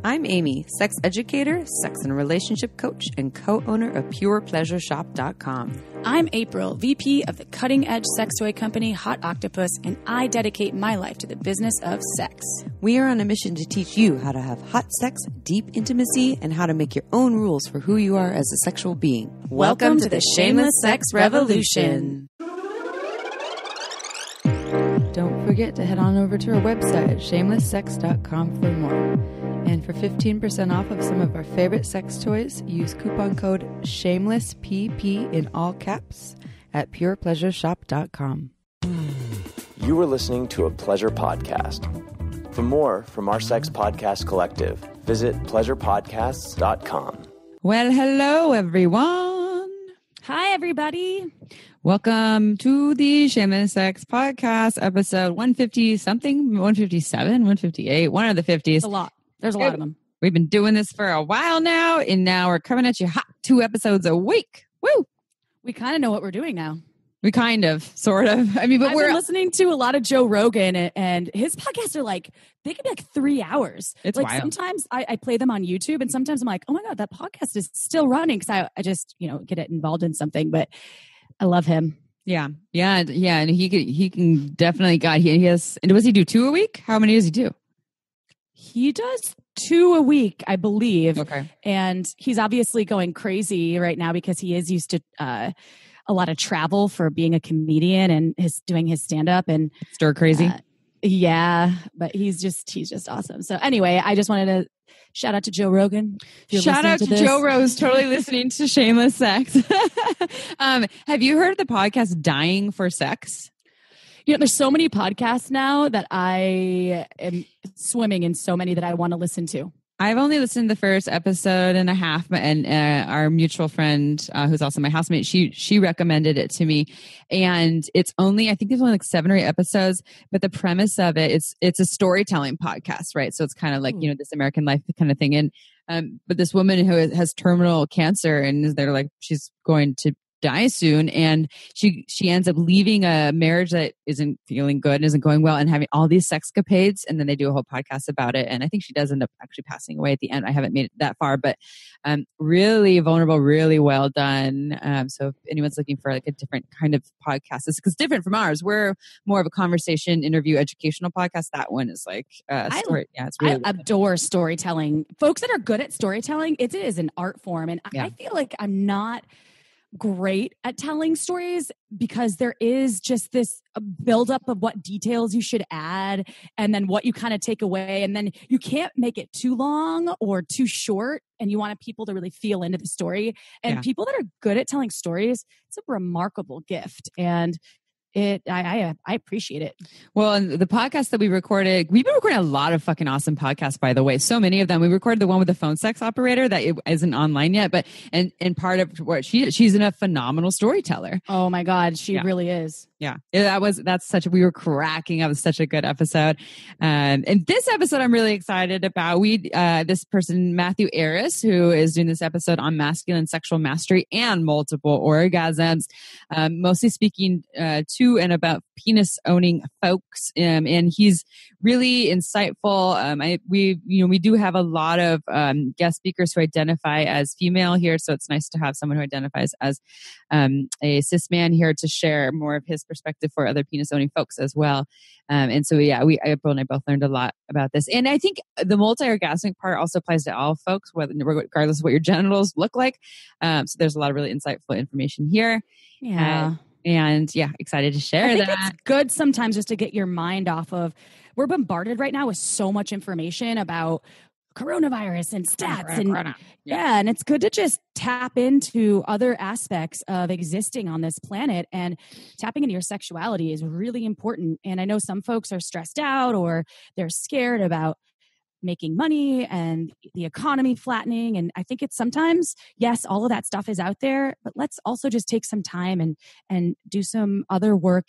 I'm Amy, sex educator, sex and relationship coach, and co-owner of PurePleasureShop.com. I'm April, VP of the cutting-edge sex toy company Hot Octopuss, and I dedicate my life to the business of sex. We are on a mission to teach you how to have hot sex, deep intimacy, and how to make your own rules for who you are as a sexual being. Welcome to the Shameless Sex Revolution. Don't forget to head on over to our website at shamelesssex.com for more. And for 15% off of some of our favorite sex toys, use coupon code SHAMELESSPP in all caps at purepleasureshop.com. You are listening to a pleasure podcast. For more from our sex podcast collective, visit pleasurepodcasts.com. Well, hello, everyone. Hi, everybody. Welcome to the Shameless Sex Podcast, episode 150-something, 157, 158, one of the 50s. A lot. There's a lot of them. We've been doing this for a while now, and now we're coming at you hot 2 episodes a week. Woo! We kind of know what we're doing now. We kind of, sort of. I mean, but I've been listening to a lot of Joe Rogan, and his podcasts are like, they can be like 3 hours. It's like wild. Sometimes I play them on YouTube, and sometimes I'm like, oh my God, that podcast is still running because I just, get it involved in something. But I love him. Yeah. And he can definitely, God, he has, and does he do 2 a week? How many does he do? He does 2 a week, I believe. Okay. And he's obviously going crazy right now because he is used to a lot of travel for being a comedian and doing his stand-up and stir crazy. Yeah, but he's just awesome. So anyway, I just wanted to shout out to Joe Rogan. Shout out to Joe Rose, totally listening to Shameless Sex. Have you heard of the podcast Dying for Sex? There's so many podcasts now that I am swimming in so many that I want to listen to. I've only listened to the first episode and a half, and our mutual friend, who's also my housemate, she recommended it to me. And I think there's only like 7 or 8 episodes, but the premise of it, it's a storytelling podcast, right? So it's kind of like, This American Life kind of thing. And, but this woman who has terminal cancer, and they're like, she's going to die soon, and she ends up leaving a marriage that isn't feeling good and isn't going well, and having all these sexcapades, and then they do a whole podcast about it, and I think she does end up actually passing away at the end. I haven't made it that far, but really vulnerable, really well done. So if anyone's looking for like a different kind of podcast, it's because different from ours. We're more of a conversation, interview, educational podcast. That one is like story. It's really I adore storytelling. Folks that are good at storytelling, it is an art form, and I feel like I'm not great at telling stories because there is just this buildup of what details you should add and then what you kind of take away, and then you can't make it too long or too short, and you want people to really feel into the story. And people that are good at telling stories, it's a remarkable gift, and I appreciate it. Well, and the podcast that we've been recording a lot of fucking awesome podcasts, by the way. So many of them. We recorded the one with the phone sex operator that isn't online yet, but and part of what she's a phenomenal storyteller. Oh my God, she really is. Yeah, we were cracking up. It was such a good episode. And this episode I'm really excited about. This person, Matthew Ayriss, who is doing this episode on masculine sexual mastery and multiple orgasms, mostly speaking to and about penis owning folks. And he's really insightful. We do have a lot of guest speakers who identify as female here. So it's nice to have someone who identifies as a cis man here to share more of his perspective for other penis owning folks as well. And so, April and I both learned a lot about this. And I think the multi-orgasmic part also applies to all folks, regardless of what your genitals look like. So there's a lot of really insightful information here. Yeah. Excited to share that. It's good sometimes just to get your mind off of, we're bombarded right now with so much information about coronavirus and stats and it's good to just tap into other aspects of existing on this planet, and tapping into your sexuality is really important. And I know some folks are stressed out or they're scared about making money and the economy flattening. And I think it's sometimes, yes, all of that stuff is out there, but let's also just take some time and do some other work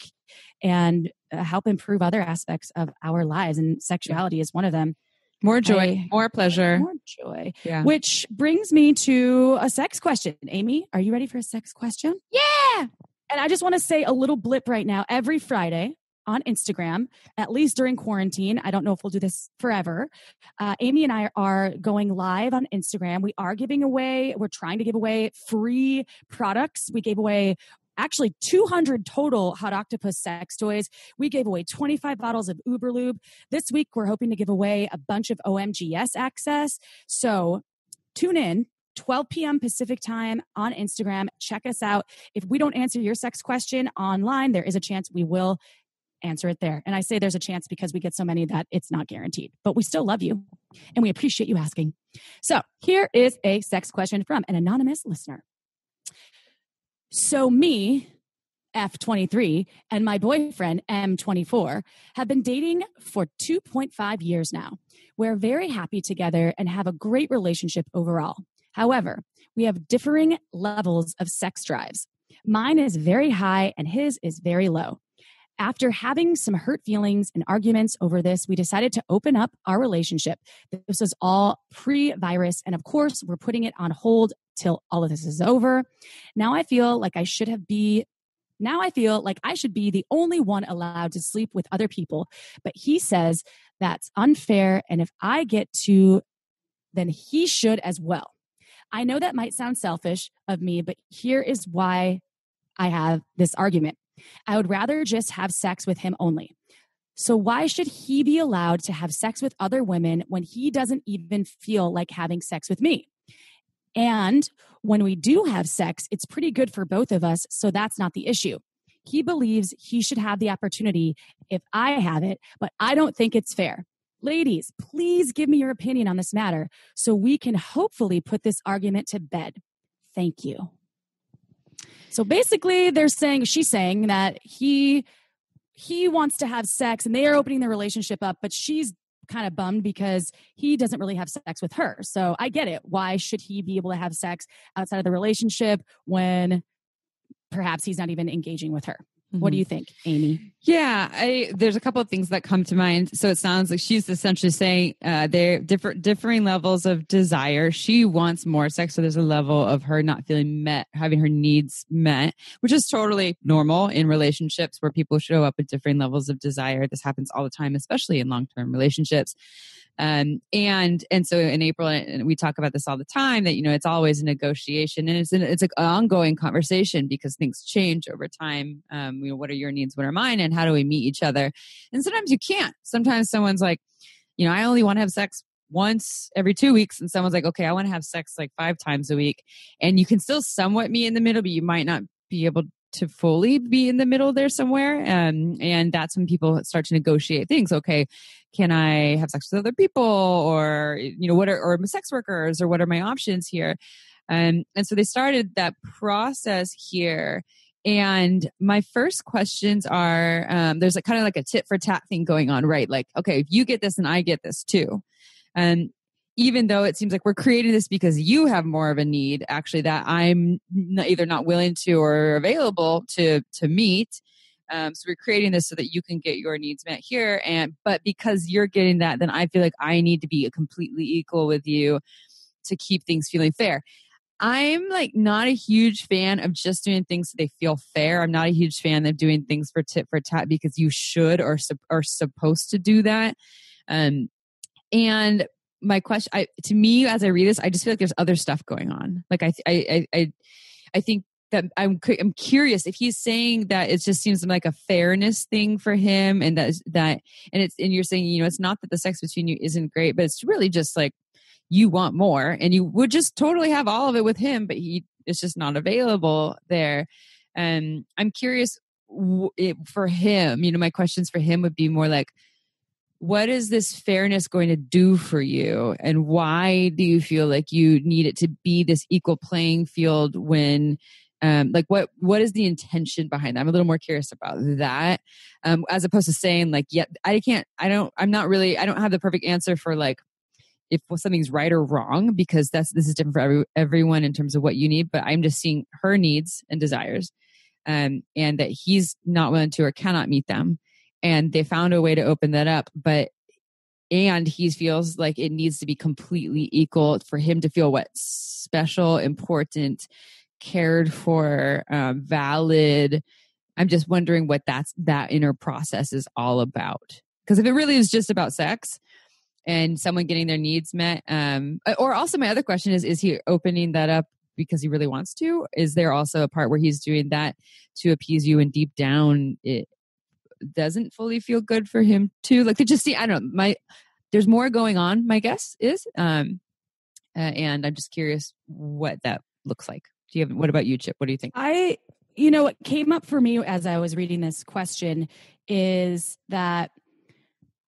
and help improve other aspects of our lives. And sexuality is one of them. More joy, more pleasure. More joy. Yeah. Which brings me to a sex question. Amy, are you ready for a sex question? Yeah. And I just want to say a little blip right now. Every Friday on Instagram, at least during quarantine. I don't know if we'll do this forever. Amy and I are going live on Instagram. We're trying to give away free products. We gave away actually 200 total Hot Octopus sex toys. We gave away 25 bottles of Uber Lube. This week, we're hoping to give away a bunch of OMGS access. So tune in, 12 p.m. Pacific time on Instagram. Check us out. If we don't answer your sex question online, there is a chance we will answer it there. And I say there's a chance because we get so many that it's not guaranteed. But we still love you, and we appreciate you asking. So here is a sex question from an anonymous listener. So me, F23, and my boyfriend, M24, have been dating for 2.5 years now. We're very happy together and have a great relationship overall. However, we have differing levels of sex drives. Mine is very high and his is very low. After having some hurt feelings and arguments over this, we decided to open up our relationship. This was all pre-virus, and of course, we're putting it on hold till all of this is over. Now I feel like I should be the only one allowed to sleep with other people, but he says that's unfair, and if I get to, then he should as well. I know that might sound selfish of me, but here is why I have this argument. I would rather just have sex with him only. So why should he be allowed to have sex with other women when he doesn't even feel like having sex with me? And when we do have sex, it's pretty good for both of us, so that's not the issue. He believes he should have the opportunity if I have it, but I don't think it's fair. Ladies, please give me your opinion on this matter so we can hopefully put this argument to bed. Thank you. So basically, she's saying that he wants to have sex and they are opening their relationship up, but she's kind of bummed because he doesn't really have sex with her. So I get it. Why should he be able to have sex outside of the relationship when perhaps he's not even engaging with her? Mm-hmm. What do you think, Amy? Yeah, there's a couple of things that come to mind. So it sounds like she's essentially saying they're differing levels of desire. She wants more sex, so there's a level of her not feeling met, having her needs met, which is totally normal in relationships where people show up with differing levels of desire. This happens all the time, especially in long-term relationships. And so in April, and we talk about this all the time, that, it's always a negotiation, and it's an ongoing conversation because things change over time. What are your needs? What are mine? And how do we meet each other? And sometimes you can't. Sometimes someone's like, I only want to have sex once every 2 weeks. And someone's like, okay, I want to have sex like 5 times a week. And you can still somewhat meet in the middle, but you might not be able to fully be in the middle there somewhere. And that's when people start to negotiate things. Okay, can I have sex with other people, or, or sex workers, or what are my options here? And so they started that process here. And my first questions are, there's kind of like a tit for tat thing going on, right? Like, okay, if you get this, then I get this too. And even though it seems like we're creating this because you have more of a need, actually, that I'm either not willing to or available to meet. So we're creating this so that you can get your needs met here. But because you're getting that, then I feel like I need to be completely equal with you to keep things feeling fair. I'm not a huge fan of just doing things so they feel fair. I'm not a huge fan of doing things for tit for tat because you should or are supposed to do that. And my question, to me, as I read this, I just feel like there's other stuff going on. Like I think that I'm curious if he's saying that it just seems like a fairness thing for him, and and you're saying, it's not that the sex between you isn't great, but it's really just like you want more, and you would just totally have all of it with him, but he is just not available there. And I'm curious for him, my questions for him would be more like, what is this fairness going to do for you? And why do you feel like you need it to be this equal playing field when, what is the intention behind that? I'm a little more curious about that. As opposed to saying I don't have the perfect answer for if something's right or wrong, because this is different for everyone in terms of what you need. But I'm just seeing her needs and desires, and that he's not willing to or cannot meet them. And they found a way to open that up, and he feels like it needs to be completely equal for him to feel special, important, cared for, valid, I'm just wondering what that inner process is all about. Because if it really is just about sex and someone getting their needs met, or also my other question is he opening that up because he really wants to? Is there also a part where he's doing that to appease you and deep down it doesn't fully feel good for him too? Like to just see, I don't know, there's more going on, my guess is, and I'm just curious what that looks like. What about you, Chip? What do you think? What came up for me as I was reading this question is that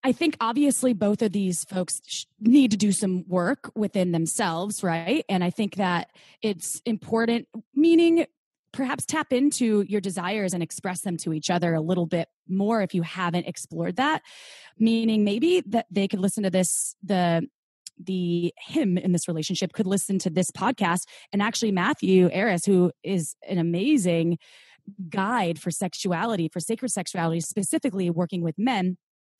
I think obviously both of these folks need to do some work within themselves, right? And I think that it's important, meaning perhaps tap into your desires and express them to each other a little bit more if you haven't explored that. Meaning maybe that they could listen to this, the him in this relationship could listen to this podcast, and actually Matthew Ayriss, who is an amazing guide for sexuality, for sacred sexuality, specifically working with men,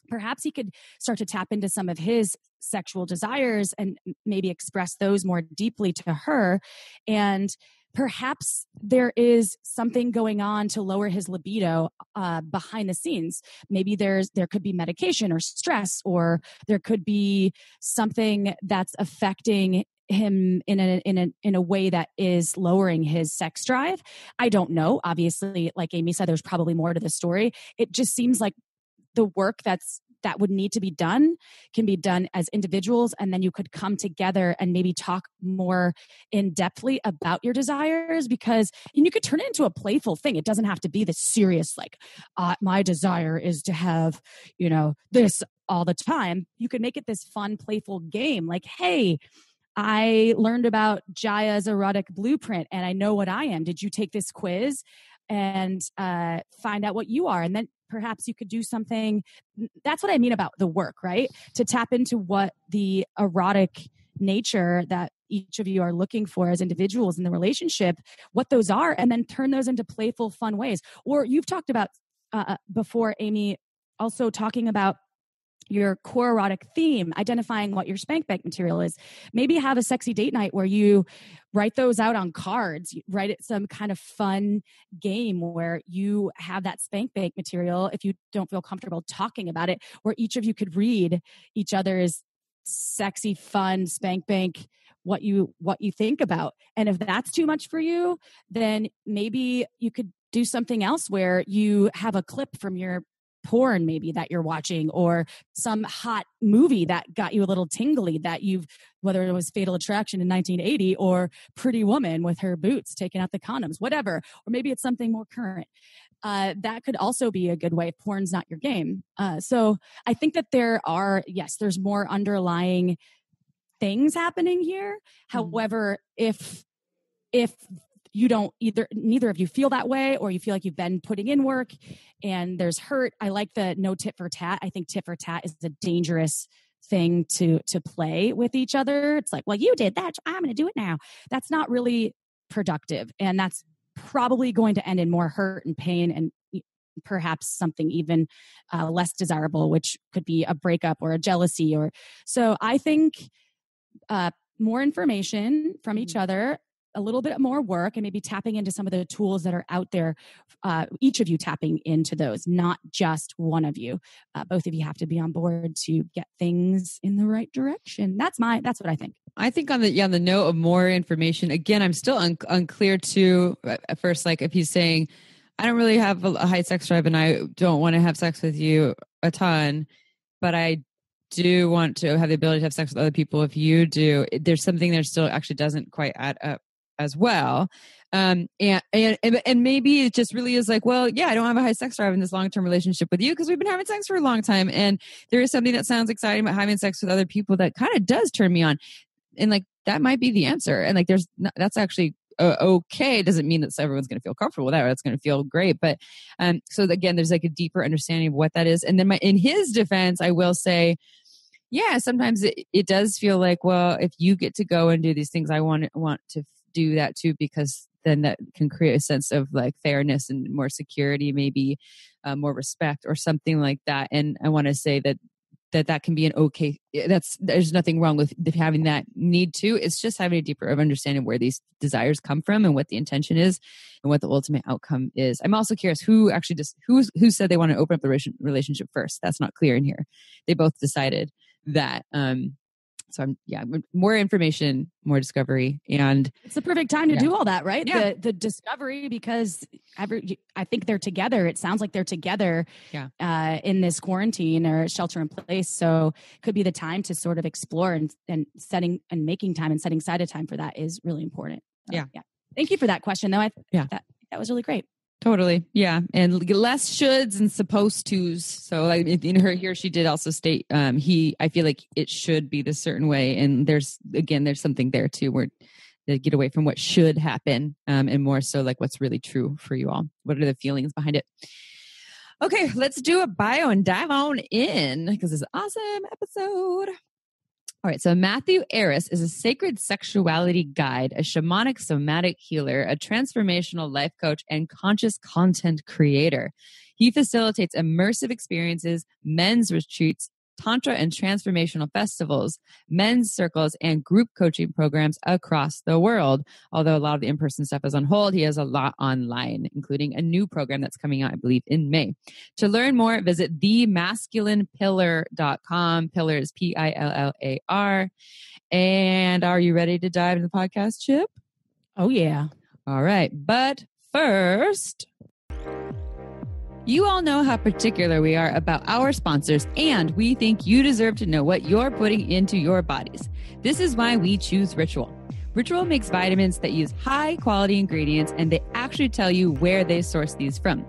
perhaps he could start to tap into some of his sexual desires and maybe express those more deeply to her. And perhaps there is something going on to lower his libido behind the scenes. Maybe there could be medication or stress, or there could be something that's affecting him in a way that is lowering his sex drive. I don't know. Obviously, like Amy said, there's probably more to the story. It just seems like the work that would need to be done can be done as individuals, and then you could come together and maybe talk more in depthly about your desires, because you could turn it into a playful thing. It doesn't have to be this serious, like, my desire is to have, this all the time. You could make it this fun, playful game. Like, hey, I learned about Jaya's erotic blueprint and I know what I am. Did you take this quiz and find out what you are? And then perhaps you could do something. That's what I mean about the work, right? To tap into what the erotic nature that each of you are looking for as individuals in the relationship, what those are, and then turn those into playful, fun ways. Or you've talked about before, Amy, also talking about your core erotic theme, identifying what your spank bank material is. Maybe have a sexy date night where you write those out on cards. You write it some kind of fun game where you have that spank bank material, if you don't feel comfortable talking about it, where each of you could read each other's sexy, fun spank bank, what you think about. And if that's too much for you, then maybe you could do something else where you have a clip from your porn maybe that you're watching, or some hot movie that got you a little tingly that whether it was Fatal Attraction in 1980 or Pretty Woman with her boots taking out the condoms, whatever. Or maybe it's something more current. That could also be a good way if porn's not your game. So I think that there's more underlying things happening here. However, if you don't neither of you feel that way, or you feel like you've been putting in work and there's hurt. I like the no tit for tat. I think tit for tat is a dangerous thing to play with each other. It's like, well, you did that, I'm going to do it now. That's not really productive. And that's probably going to end in more hurt and pain, and perhaps something even less desirable, which could be a breakup or a jealousy. So I think more information from each other, a little bit more work, and maybe tapping into some of the tools that are out there, each of you tapping into those, not just one of you. Both of you have to be on board to get things in the right direction. That's what I think. I think on the note of more information, again, I'm still unclear too. At first, like if he's saying, I don't really have a high sex drive and I don't want to have sex with you a ton, but I do want to have the ability to have sex with other people if you do. There's something there still actually doesn't quite add up as well. And maybe it just really is like, well, yeah, I don't have a high sex drive in this long-term relationship with you because we've been having sex for a long time. And there is something that sounds exciting about having sex with other people that kind of does turn me on. And like, that might be the answer. And like, that's actually okay. Doesn't mean that everyone's going to feel comfortable with that, or it's going to feel great. But so again, there's like a deeper understanding of what that is. And then in his defense, I will say, yeah, sometimes it does feel like, well, if you get to go and do these things, I want to do that too, because then that can create a sense of like fairness and more security, maybe more respect or something like that. And I want to say that that can be an okay, there's nothing wrong with having that need to. It's just having a deeper of understanding where these desires come from and what the intention is and what the ultimate outcome is. I'm also curious who said they want to open up the relationship first. That's not clear in here. They both decided that. So more information, more discovery, and it's the perfect time to do all that, right? Yeah. The discovery, because I think they're together. It sounds like they're together in this quarantine or shelter in place. So it could be the time to sort of explore and setting and making time and setting aside a time for that is really important. Yeah. Thank you for that question, though. That was really great. Totally. Yeah. And less shoulds and supposed tos. So like in her here, she did also state, I feel like it should be this certain way. And there's something there too, where they get away from what should happen, and more so like what's really true for you all. What are the feelings behind it? Okay. Let's do a bio and dive on in because it's an awesome episode. All right, so Matthew Ayriss is a sacred sexuality guide, a shamanic somatic healer, a transformational life coach, and conscious content creator. He facilitates immersive experiences, men's retreats, tantra and transformational festivals, men's circles, and group coaching programs across the world. Although a lot of the in-person stuff is on hold, he has a lot online, including a new program that's coming out, I believe, in May. To learn more, visit themasculinepillar.com. Pillar is Pillar. And are you ready to dive into the podcast, Chip? Oh, yeah. All right. But first, you all know how particular we are about our sponsors, and we think you deserve to know what you're putting into your bodies. This is why we choose Ritual. Ritual makes vitamins that use high quality ingredients, and they actually tell you where they source these from.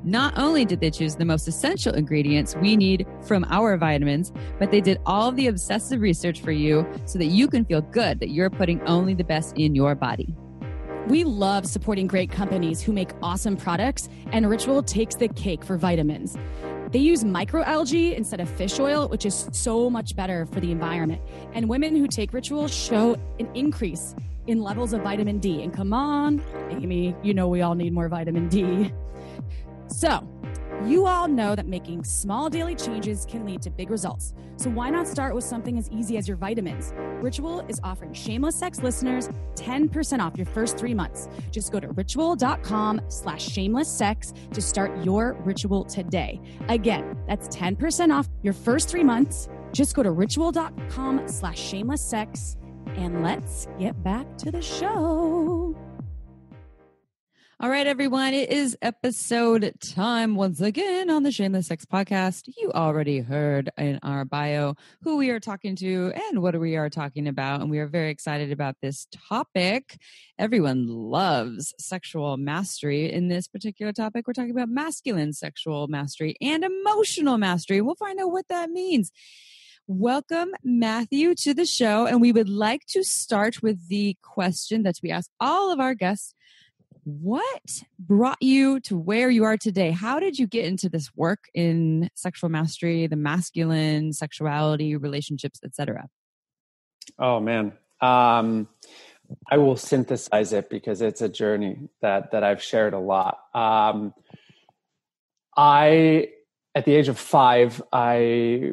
Not only did they choose the most essential ingredients we need from our vitamins, but they did all of the obsessive research for you so that you can feel good that you're putting only the best in your body. We love supporting great companies who make awesome products, and Ritual takes the cake for vitamins. They use microalgae instead of fish oil, which is so much better for the environment. And women who take Ritual show an increase in levels of vitamin D. And come on, Amy, you know we all need more vitamin D. So, you all know that making small daily changes can lead to big results. So why not start with something as easy as your vitamins? Ritual is offering Shameless Sex listeners 10% off your first 3 months. Just go to ritual.com/shamelesssex to start your Ritual today. Again, that's 10% off your first 3 months. Just go to ritual.com/shamelesssex, and let's get back to the show. All right, everyone, it is episode time once again on the Shameless Sex Podcast. You already heard in our bio who we are talking to and what we are talking about, and we are very excited about this topic. Everyone loves sexual mastery. In this particular topic, we're talking about masculine sexual mastery and emotional mastery. We'll find out what that means. Welcome, Matthew, to the show, and we would like to start with the question that we ask all of our guests. What brought you to where you are today? How did you get into this work in sexual mastery, the masculine sexuality, relationships, etc.? Oh, man. I will synthesize it because it's a journey that I've shared a lot. At the age of 5, I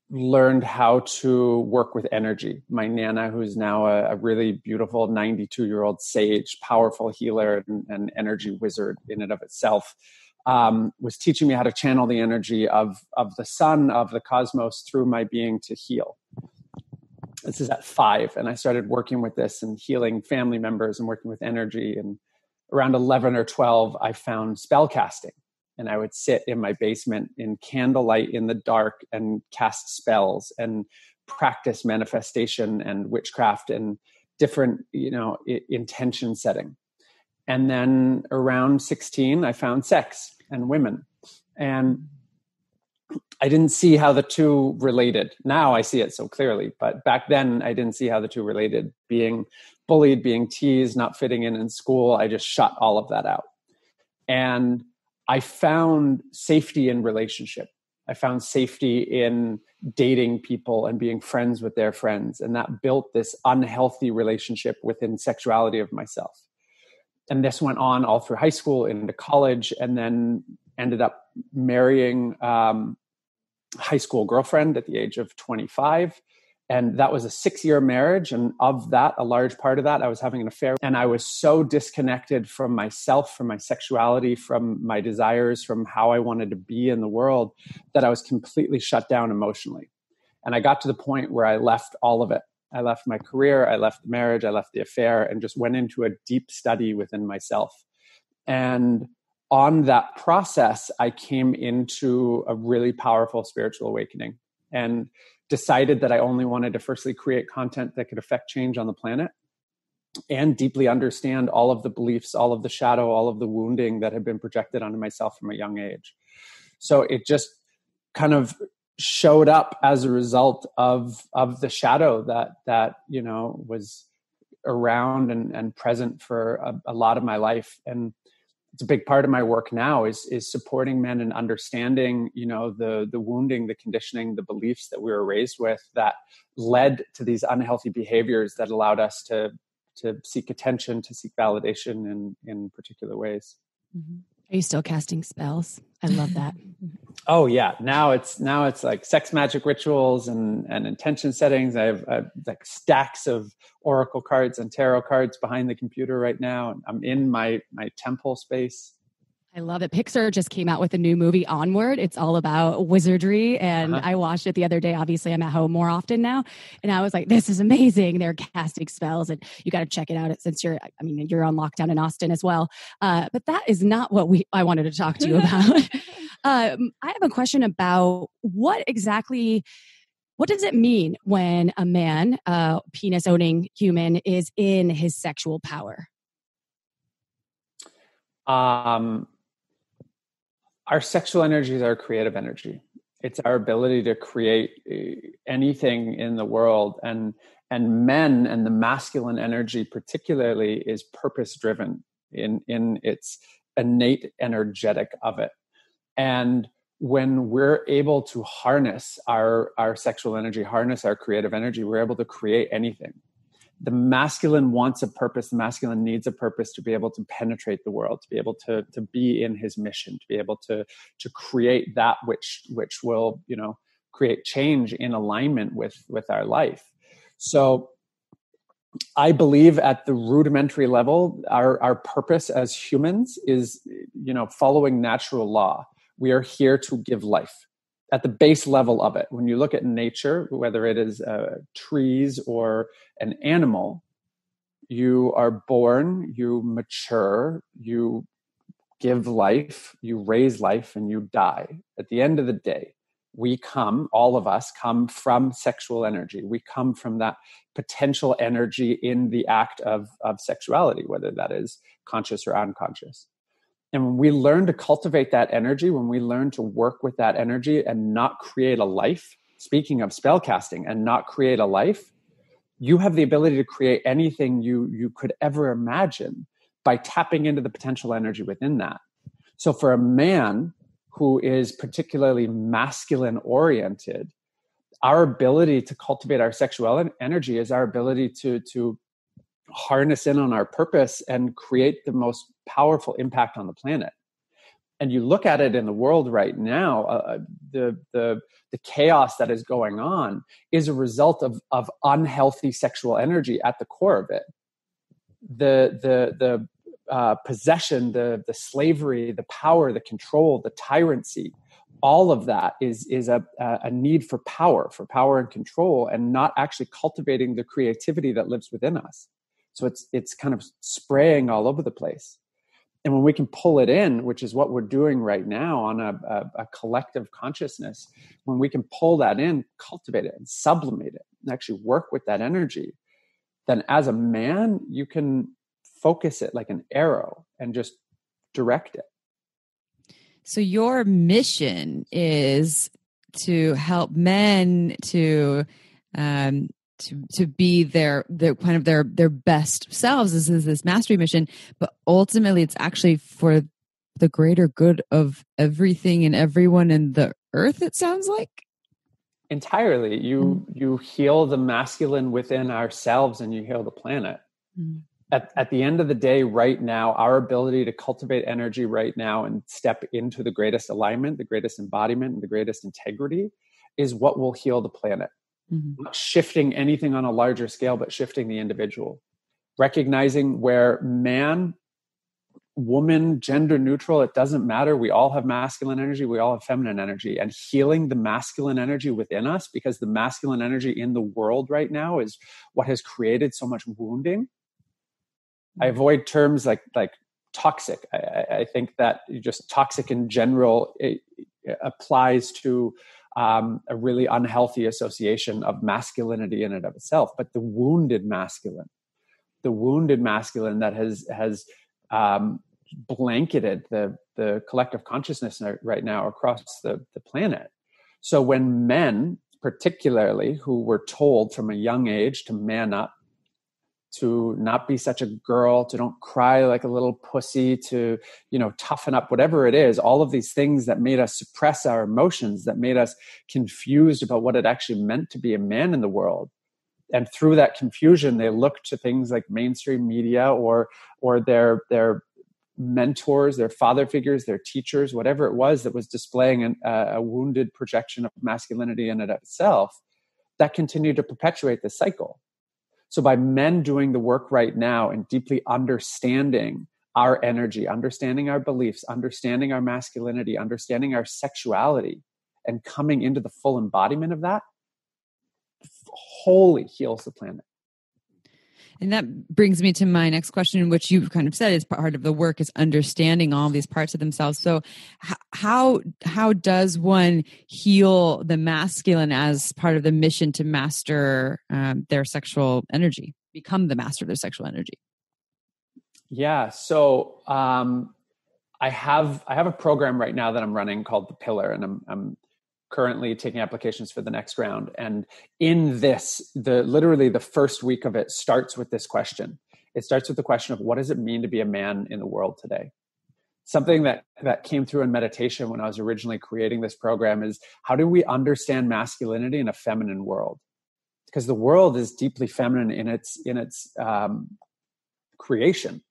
learned how to work with energy. My Nana, who's now a really beautiful 92-year-old sage, powerful healer and energy wizard in and of itself, was teaching me how to channel the energy of the sun, of the cosmos through my being to heal. This is at 5. And I started working with this and healing family members and working with energy. And around 11 or 12, I found spell casting. And I would sit in my basement in candlelight in the dark and cast spells and practice manifestation and witchcraft and different, intention setting. And then around 16, I found sex and women. And I didn't see how the two related. Now I see it so clearly. But back then, I didn't see how the two related. Being bullied, being teased, not fitting in school, I just shut all of that out. And I found safety in relationship. I found safety in dating people and being friends with their friends. And that built this unhealthy relationship within sexuality of myself. And this went on all through high school, into college, and then ended up marrying high school girlfriend at the age of 25. And that was a 6-year marriage. And of that, a large part of that, I was having an affair. And I was so disconnected from myself, from my sexuality, from my desires, from how I wanted to be in the world, that I was completely shut down emotionally. And I got to the point where I left all of it. I left my career, I left the marriage, I left the affair, and just went into a deep study within myself. And on that process, I came into a really powerful spiritual awakening and decided that I only wanted to firstly create content that could affect change on the planet and deeply understand all of the beliefs, all of the shadow, all of the wounding that had been projected onto myself from a young age. So it just kind of showed up as a result of the shadow that was around and present for a lot of my life. And it's a big part of my work now is supporting men and understanding, the wounding, the conditioning, the beliefs that we were raised with that led to these unhealthy behaviors that allowed us to seek attention, to seek validation in particular ways. Mm-hmm. Are you still casting spells? I love that. Oh yeah. Now it's like sex magic rituals and intention settings. I have like stacks of oracle cards and tarot cards behind the computer right now. I'm in my temple space. I love it. Pixar just came out with a new movie, Onward. It's all about wizardry. And I watched it the other day. Obviously, I'm at home more often now. And I was like, this is amazing. They're casting spells. And you got to check it out since you're on lockdown in Austin as well. But that is not what I wanted to talk to you about. I have a question about what does it mean when a man, penis owning human, is in his sexual power? Our sexual energy is our creative energy. It's our ability to create anything in the world. And men and the masculine energy particularly is purpose driven in its innate energetic of it. And when we're able to harness our sexual energy, harness our creative energy, we're able to create anything. The masculine wants a purpose. The masculine needs a purpose to be able to penetrate the world, to be able to be in his mission, to be able to create that which will, create change in alignment with our life. So I believe at the rudimentary level, our purpose as humans is, following natural law. We are here to give life. At the base level of it, when you look at nature, whether it is trees or an animal, you are born, you mature, you give life, you raise life, and you die. At the end of the day, all of us come from sexual energy. We come from that potential energy in the act of sexuality, whether that is conscious or unconscious. And when we learn to cultivate that energy, when we learn to work with that energy and not create a life, speaking of spell casting, and not create a life, you have the ability to create anything you could ever imagine by tapping into the potential energy within that. So for a man who is particularly masculine oriented, our ability to cultivate our sexual energy is our ability to harness in on our purpose and create the most powerful impact on the planet. And you look at it in the world right now, the chaos that is going on is a result of unhealthy sexual energy at the core of it. The possession, the slavery, the power, the control, the tyrancy, all of that is a need for power and control, and not actually cultivating the creativity that lives within us. So it's kind of spraying all over the place. And when we can pull it in, which is what we're doing right now on a collective consciousness, when we can pull that in, cultivate it and sublimate it and actually work with that energy, then as a man, you can focus it like an arrow and just direct it. So your mission is to help men to be their kind of their best selves. This is this mastery mission, but ultimately it's actually for the greater good of everything and everyone in the earth, it sounds like. Entirely. You heal the masculine within ourselves and you heal the planet. Mm-hmm. At the end of the day, right now, our ability to cultivate energy right now and step into the greatest alignment, the greatest embodiment, and the greatest integrity is what will heal the planet. Not shifting anything on a larger scale, but shifting the individual. Recognizing where man, woman, gender neutral, it doesn't matter. We all have masculine energy. We all have feminine energy, and healing the masculine energy within us, because the masculine energy in the world right now is what has created so much wounding. I avoid terms like toxic. I think that just toxic in general applies to a really unhealthy association of masculinity in and of itself. But the wounded masculine that has blanketed the collective consciousness right now across the planet. So when men, particularly, who were told from a young age to man up, to not be such a girl, to don't cry like a little pussy, to, toughen up, whatever it is, all of these things that made us suppress our emotions, that made us confused about what it actually meant to be a man in the world. And through that confusion, they looked to things like mainstream media or their mentors, their father figures, their teachers, whatever it was that was displaying a wounded projection of masculinity in and of itself, that continued to perpetuate this cycle. So by men doing the work right now and deeply understanding our energy, understanding our beliefs, understanding our masculinity, understanding our sexuality, and coming into the full embodiment of that, wholly heals the planet. And that brings me to my next question, which you kind of said is part of the work, is understanding all these parts of themselves. So how does one heal the masculine as part of the mission to master their sexual energy, become the master of their sexual energy? Yeah. So I have a program right now that I'm running called The Pillar, and I'm currently taking applications for the next round. And in this, literally the first week of it starts with this question. It starts with the question of, what does it mean to be a man in the world today? Something that came through in meditation when I was originally creating this program is, how do we understand masculinity in a feminine world? Because the world is deeply feminine in its creation.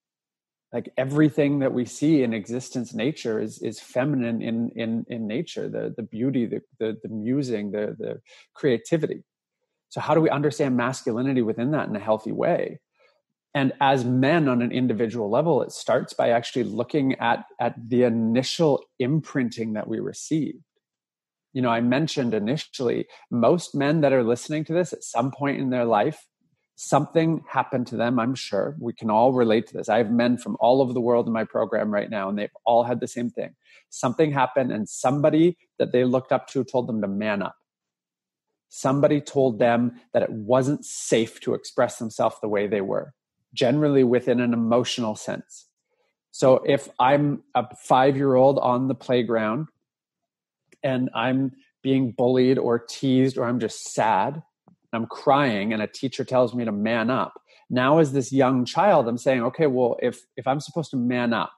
Like everything that we see in existence, nature is feminine in nature, the beauty, the musing, the creativity. So how do we understand masculinity within that in a healthy way? And as men on an individual level, it starts by actually looking at the initial imprinting that we received. I mentioned initially, most men that are listening to this at some point in their life, something happened to them. I'm sure we can all relate to this. I have men from all over the world in my program right now, and they've all had the same thing. Something happened, and somebody that they looked up to told them to man up. Somebody told them that it wasn't safe to express themselves the way they were, generally within an emotional sense. So if I'm a 5-year-old on the playground and I'm being bullied or teased, or I'm just sad, I'm crying, and a teacher tells me to man up. Now as this young child, I'm saying, okay, well, if I'm supposed to man up,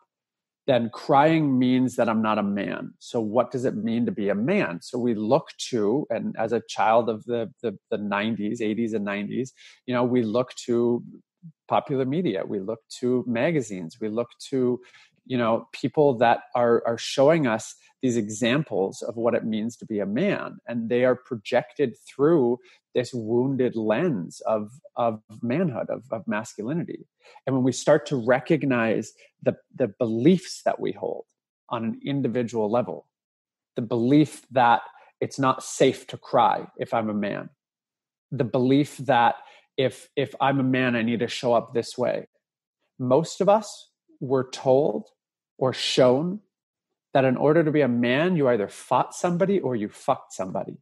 then crying means that I'm not a man. So what does it mean to be a man? So we look to, and as a child of the 90s, 80s and 90s, we look to popular media. We look to magazines. We look to, people that are showing us these examples of what it means to be a man. And they are projected through this wounded lens of manhood, of masculinity. And when we start to recognize the beliefs that we hold on an individual level, the belief that it's not safe to cry if I'm a man, the belief that if I'm a man, I need to show up this way. Most of us were told or shown that in order to be a man, you either fought somebody or you fucked somebody.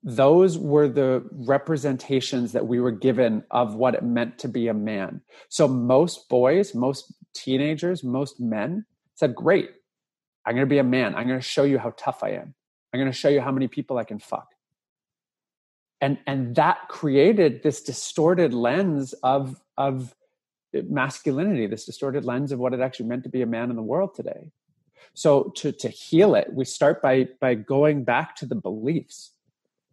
Those were the representations that we were given of what it meant to be a man. So most boys, most teenagers, most men said, great, I'm going to be a man. I'm going to show you how tough I am. I'm going to show you how many people I can fuck. And that created this distorted lens of masculinity, this distorted lens of what it actually meant to be a man in the world today. So to heal it, we start by going back to the beliefs.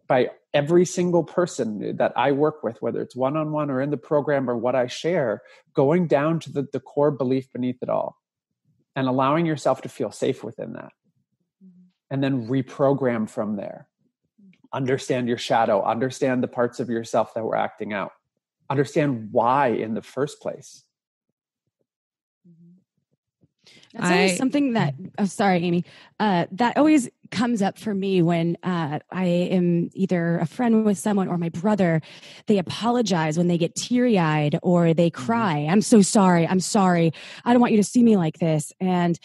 By every single person that I work with, whether it's one-on-one or in the program or what I share, going down to the core belief beneath it all and allowing yourself to feel safe within that. and then reprogram from there. Understand your shadow, understand the parts of yourself that were acting out, understand why in the first place. That's always something that, sorry, Amy, that always comes up for me when I am either a friend with someone or my brother. They apologize when they get teary-eyed or they cry. I'm so sorry. I'm sorry. I don't want you to see me like this. And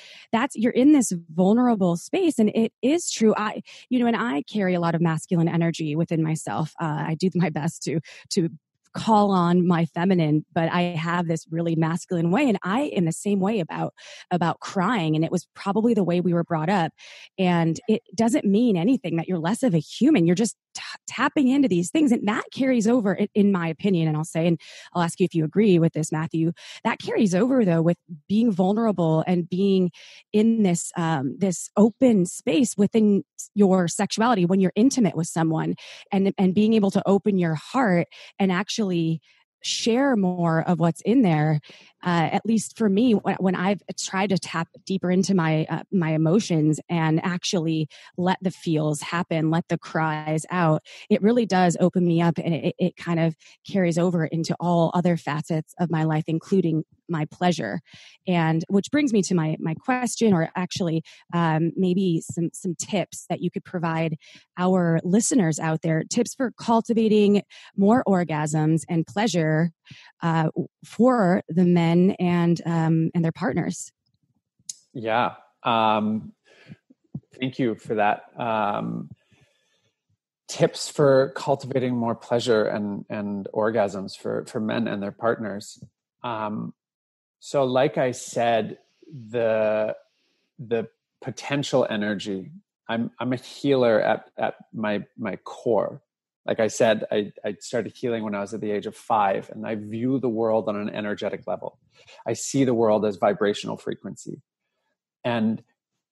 you're in this vulnerable space. And it is true. And I carry a lot of masculine energy within myself. I do my best to call on my feminine, but I have this really masculine way, and I am the same way about crying, and it was probably the way we were brought up. And it doesn't mean anything that you're less of a human. You're just tapping into these things, and that carries over, in my opinion. And I'll ask you if you agree with this, Matthew. That carries over though with being vulnerable and being in this this open space within your sexuality when you're intimate with someone, and being able to open your heart and actually share more of what's in there. At least for me, when I've tried to tap deeper into my emotions and actually let the feels happen, let the cries out, it really does open me up, and it kind of carries over into all other facets of my life, including my pleasure. And which brings me to my question, or actually maybe some tips that you could provide our listeners out there, tips for cultivating more orgasms and pleasure for the men and their partners. Yeah. Thank you for that. Tips for cultivating more pleasure and orgasms for men and their partners. So like I said, the potential energy, I'm a healer at my core. Like I said, I started healing when I was at the age of 5, and I view the world on an energetic level. I see the world as vibrational frequency. And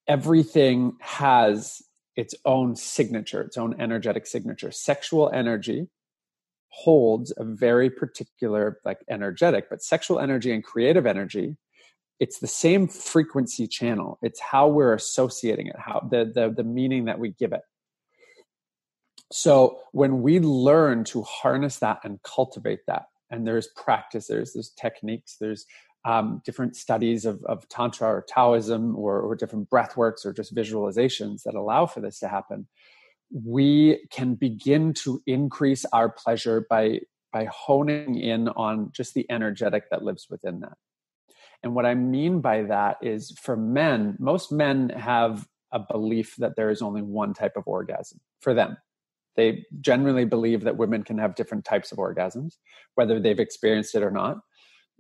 everything has its own signature, its own energetic signature. Sexual energy holds a very particular, energetic, but sexual energy and creative energy, it's the same frequency channel. It's how we're associating it, how the meaning that we give it. So when we learn to harness that and cultivate that, and there's practice, there's techniques, there's different studies of Tantra or Taoism or different breath works or just visualizations that allow for this to happen, we can begin to increase our pleasure by honing in on just the energetic that lives within that. And what I mean by that is, for men, most men have a belief that there is only one type of orgasm for them. They generally believe that women can have different types of orgasms, whether they've experienced it or not.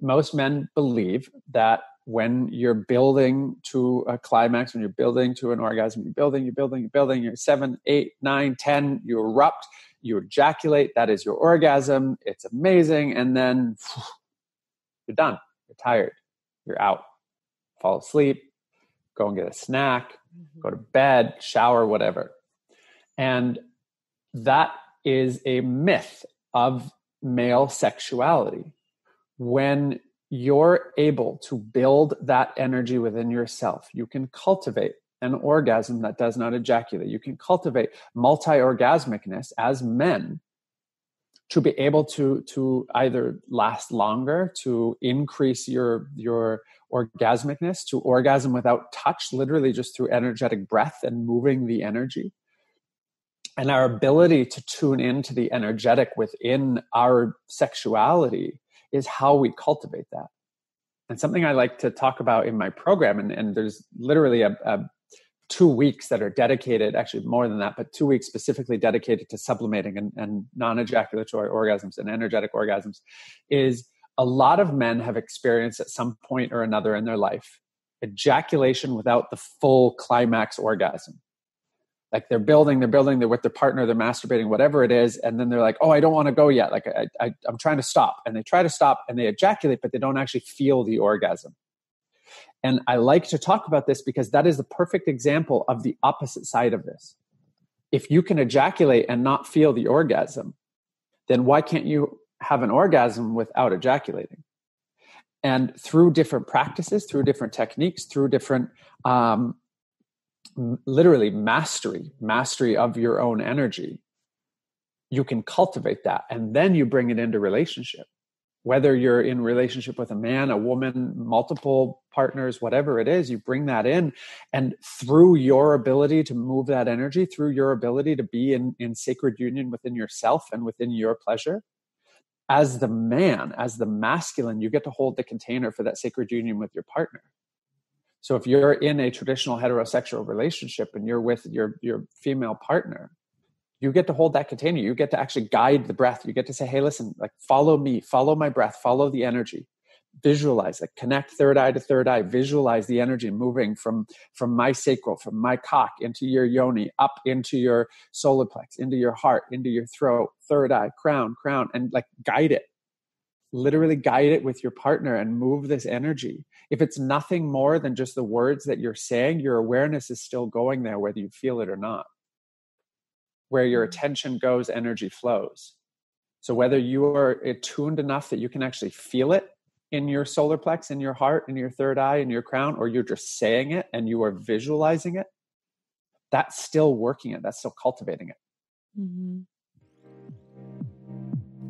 Most men believe that when you're building to a climax, when you're building to an orgasm, you're building, you're 7, 8, 9, 10, you erupt, you ejaculate, that is your orgasm, it's amazing, and then you're done, you're tired, you're out, fall asleep, go and get a snack, go to bed, shower, whatever. And that is a myth of male sexuality. When you're able to build that energy within yourself, you can cultivate an orgasm that does not ejaculate. You can cultivate multi-orgasmicness as men to be able to either last longer, to increase your orgasmicness, to orgasm without touch, literally just through energetic breath and moving the energy. And our ability to tune into the energetic within our sexuality is how we cultivate that. And something I like to talk about in my program, and there's literally a 2 weeks that are dedicated, actually more than that, but 2 weeks specifically dedicated to sublimating and non-ejaculatory orgasms and energetic orgasms, is a lot of men have experienced at some point or another in their life ejaculation without the full climax orgasm. Like they're building, they're with their partner, they're masturbating, whatever it is. And then they're like, oh, I don't want to go yet. Like I'm trying to stop. And they try to stop and they ejaculate, but they don't actually feel the orgasm. And I like to talk about this because that is the perfect example of the opposite side of this. If you can ejaculate and not feel the orgasm, then why can't you have an orgasm without ejaculating? And through different practices, through different techniques, through different literally mastery of your own energy, you can cultivate that. And then you bring it into relationship. Whether you're in relationship with a man, a woman, multiple partners, whatever it is, you bring that in. And through your ability to move that energy, through your ability to be in sacred union within yourself and within your pleasure, as the man, as the masculine, you get to hold the container for that sacred union with your partner. So if you're in a traditional heterosexual relationship and you're with your female partner, you get to hold that container. You get to actually guide the breath. You get to say, hey, listen, like, follow me, follow my breath, follow the energy. Visualize it, connect third eye to third eye, visualize the energy moving from my sacral, from my cock into your yoni, up into your solar plex, into your heart, into your throat, third eye, crown, and like guide it. Literally guide it with your partner and move this energy. If it's nothing more than just the words that you're saying, your awareness is still going there, whether you feel it or not. Where your attention goes, energy flows. So whether you are attuned enough that you can actually feel it in your solar plex, in your heart, in your third eye, in your crown, or you're just saying it and you are visualizing it, that's still working it. That's still cultivating it. Mm-hmm.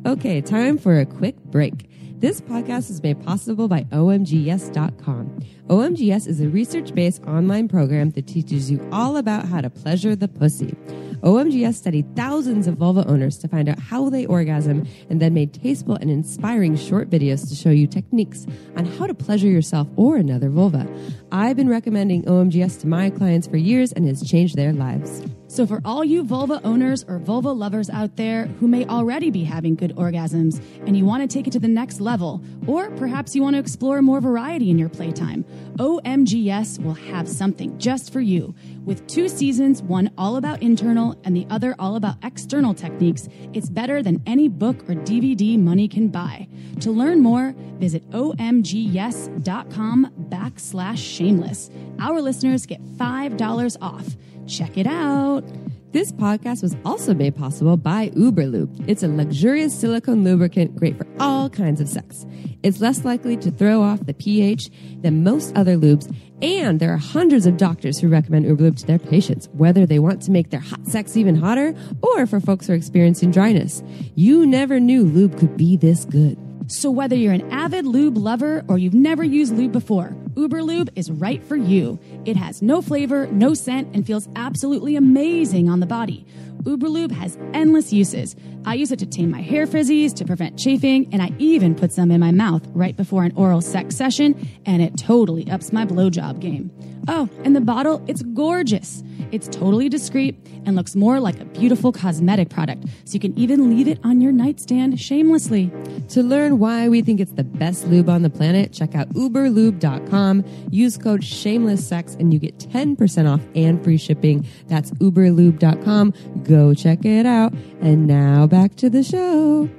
Okay, time for a quick break. This podcast is made possible by OMGYes.com. OMGYes is a research-based online program that teaches you all about how to pleasure the pussy. OMGYes studied thousands of vulva owners to find out how they orgasm and then made tasteful and inspiring short videos to show you techniques on how to pleasure yourself or another vulva. I've been recommending OMGYes to my clients for years and it's changed their lives. So for all you vulva owners or vulva lovers out there who may already be having good orgasms and you want to take it to the next level, or perhaps you want to explore more variety in your playtime, OMGYes will have something just for you. With 2 seasons, one all about internal and the other all about external techniques, it's better than any book or DVD money can buy. To learn more, visit omgyes.com/shameless. Our listeners get $5 off. Check it out. This podcast was also made possible by Uberlube. It's a luxurious silicone lubricant great for all kinds of sex. It's less likely to throw off the pH than most other lubes, and there are hundreds of doctors who recommend Uberlube to their patients, whether they want to make their hot sex even hotter or for folks who are experiencing dryness. You never knew lube could be this good. So whether you're an avid lube lover or you've never used lube before, Uberlube is right for you. It has no flavor, no scent, and feels absolutely amazing on the body. Uberlube has endless uses. I use it to tame my hair frizzies, to prevent chafing, and I even put some in my mouth right before an oral sex session, and it totally ups my blowjob game. Oh, and the bottle, it's gorgeous. It's totally discreet and looks more like a beautiful cosmetic product, so you can even leave it on your nightstand shamelessly. To learn why we think it's the best lube on the planet, check out uberlube.com. Use code SHAMELESSSEX and you get 10% off and free shipping. That's uberlube.com. Go check it out. And now back to the show.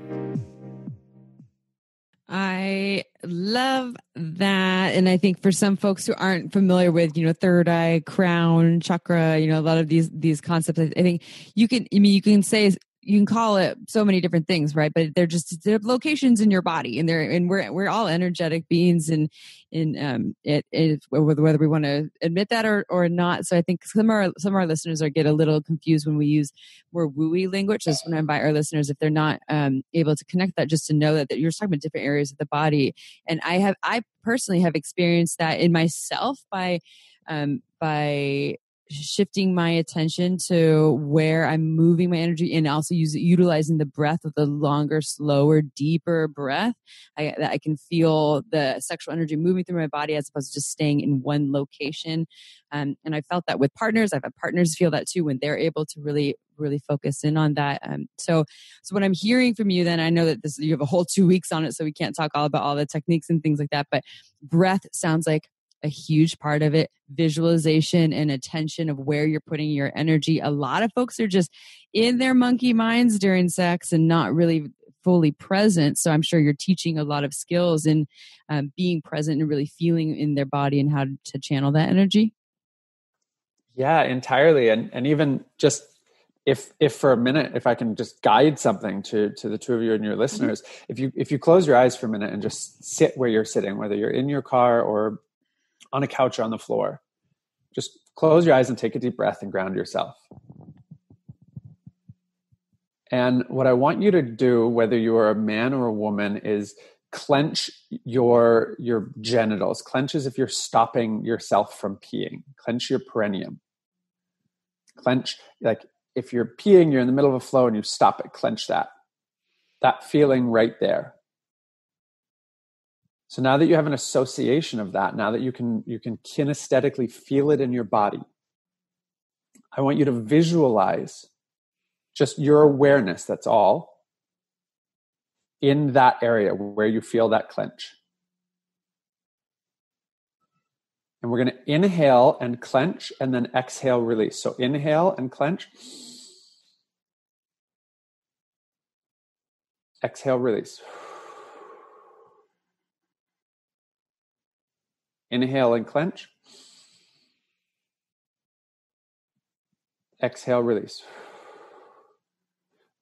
I love that. And I think for some folks who aren't familiar with, third eye, crown, chakra, a lot of these concepts, I think you can call it so many different things, right? But they're locations in your body, and we're all energetic beings, and whether we want to admit that or not. So I think some of our listeners get a little confused when we use more wooey language. Just when I invite our listeners, if they're not able to connect that, just to know that you're talking about different areas of the body. And I personally have experienced that in myself by shifting my attention to where I'm moving my energy, and also utilizing the breath with the longer, slower, deeper breath. I can feel the sexual energy moving through my body as opposed to just staying in one location. And I felt that with partners. I've had partners feel that too when they're able to really, really focus in on that. So what I'm hearing from you, then I know that you have a whole 2 weeks on it, so we can't talk all about all the techniques and things like that. But breath sounds like a huge part of it. Visualization and attention of where you're putting your energy. A lot of folks are just in their monkey minds during sex and not really fully present. So I'm sure you're teaching a lot of skills in being present and really feeling in their body and how to channel that energy. Yeah, entirely. And even just if for a minute, if I can just guide something to the two of you and your listeners, if you close your eyes for a minute and just sit where you're sitting, whether you're in your car or on a couch or on the floor, just Close your eyes and take a deep breath and ground yourself. And what I want you to do, whether you are a man or a woman, is clench your genitals. Clench as if you're stopping yourself from peeing. Clench your perineum. Clench, like if you're peeing, you're in the middle of a flow and you stop it, clench that. That feeling right there. So now that you have an association of that, now that you can kinesthetically feel it in your body, I want you to visualize just your awareness, that's all, in that area where you feel that clench. And we're going to inhale and clench and then exhale, release. So inhale and clench. Exhale, release. Inhale and clench. Exhale, release.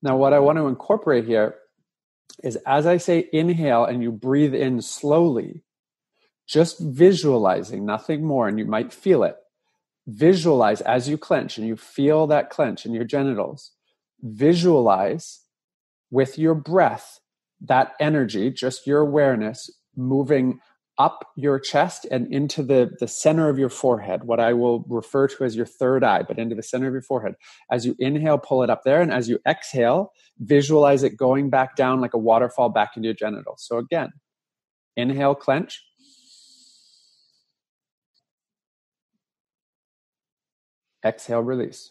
Now, what I want to incorporate here is as I say inhale and you breathe in slowly, just visualizing, nothing more, and you might feel it. Visualize as you clench and you feel that clench in your genitals. Visualize with your breath that energy, just your awareness, moving up your chest and into the center of your forehead, what I will refer to as your third eye, but into the center of your forehead. As you inhale, pull it up there. And as you exhale, visualize it going back down like a waterfall back into your genitals. So again, inhale, clench. Exhale, release.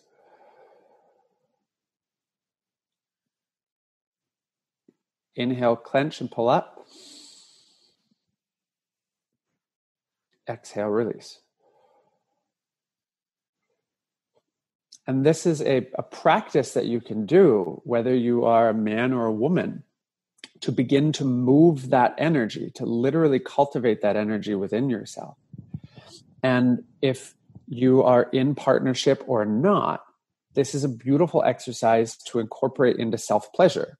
Inhale, clench and pull up. Exhale, release. And this is a practice that you can do, whether you are a man or a woman, to begin to move that energy, to literally cultivate that energy within yourself. And if you are in partnership or not, this is a beautiful exercise to incorporate into self-pleasure.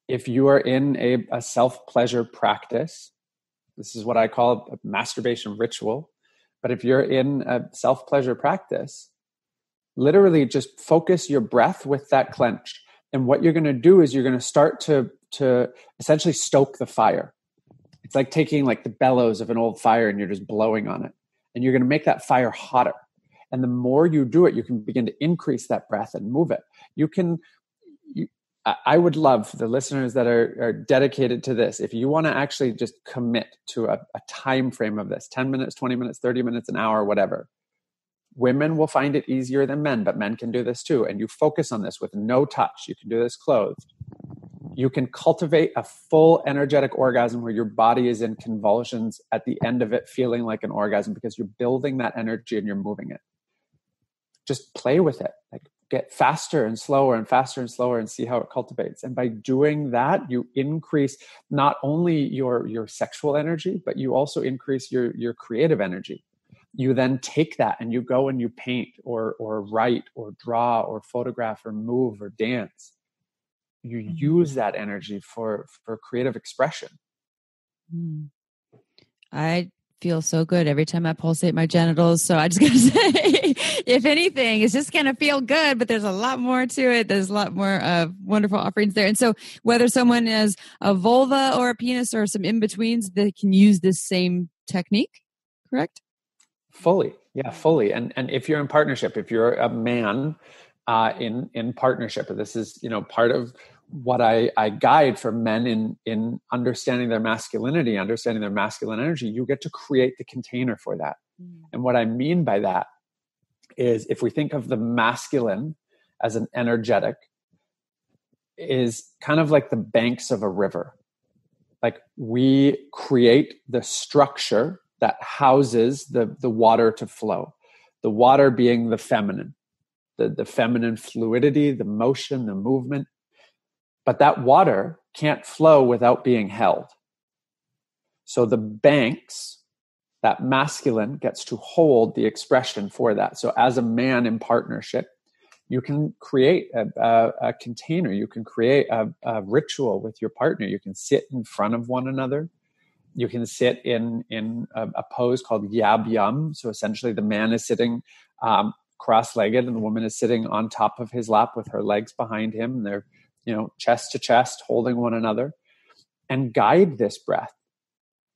If you are in a self-pleasure practice, this is what I call a masturbation ritual. But if you're in a self-pleasure practice, literally just focus your breath with that clench. And what you're going to do is you're going to start to essentially stoke the fire. It's like taking like the bellows of an old fire and you're just blowing on it. And you're going to make that fire hotter. And the more you do it, you can begin to increase that breath and move it. I would love the listeners that are dedicated to this, if you want to actually just commit to a time frame of this, 10 minutes, 20 minutes, 30 minutes, an hour, whatever. Women will find it easier than men, but men can do this too. And you focus on this with no touch. You can do this clothed. You can cultivate a full energetic orgasm where your body is in convulsions at the end of it, feeling like an orgasm because you're building that energy and you're moving it. Just play with it. Like, get faster and slower and see how it cultivates. And by doing that, you increase not only your sexual energy, but you also increase your creative energy. You then take that and you go and you paint or write or draw or photograph or move or dance. You use that energy for creative expression. I feel so good every time I pulsate my genitals. So I just gotta say, if anything, it's just gonna feel good, but there's a lot more to it. There's a lot more wonderful offerings there. And so whether someone has a vulva or a penis or some in-betweens, they can use this same technique, correct? Fully. Yeah, fully. And if you're in partnership, if you're a man in partnership, this is, part of what I guide for men in understanding their masculinity, understanding their masculine energy. You get to create the container for that. And what I mean by that is, if we think of the masculine as an energetic, is kind of like the banks of a river. Like, we create the structure that houses the water to flow. The water being the feminine, the feminine fluidity, the motion, the movement. But that water can't flow without being held. So the banks, that masculine gets to hold the expression for that. So as a man in partnership, you can create a container. You can create a ritual with your partner. You can sit in front of one another. You can sit in a pose called Yab Yum. So essentially the man is sitting cross-legged and the woman is sitting on top of his lap with her legs behind him. And they're, chest to chest, holding one another. And guide this breath.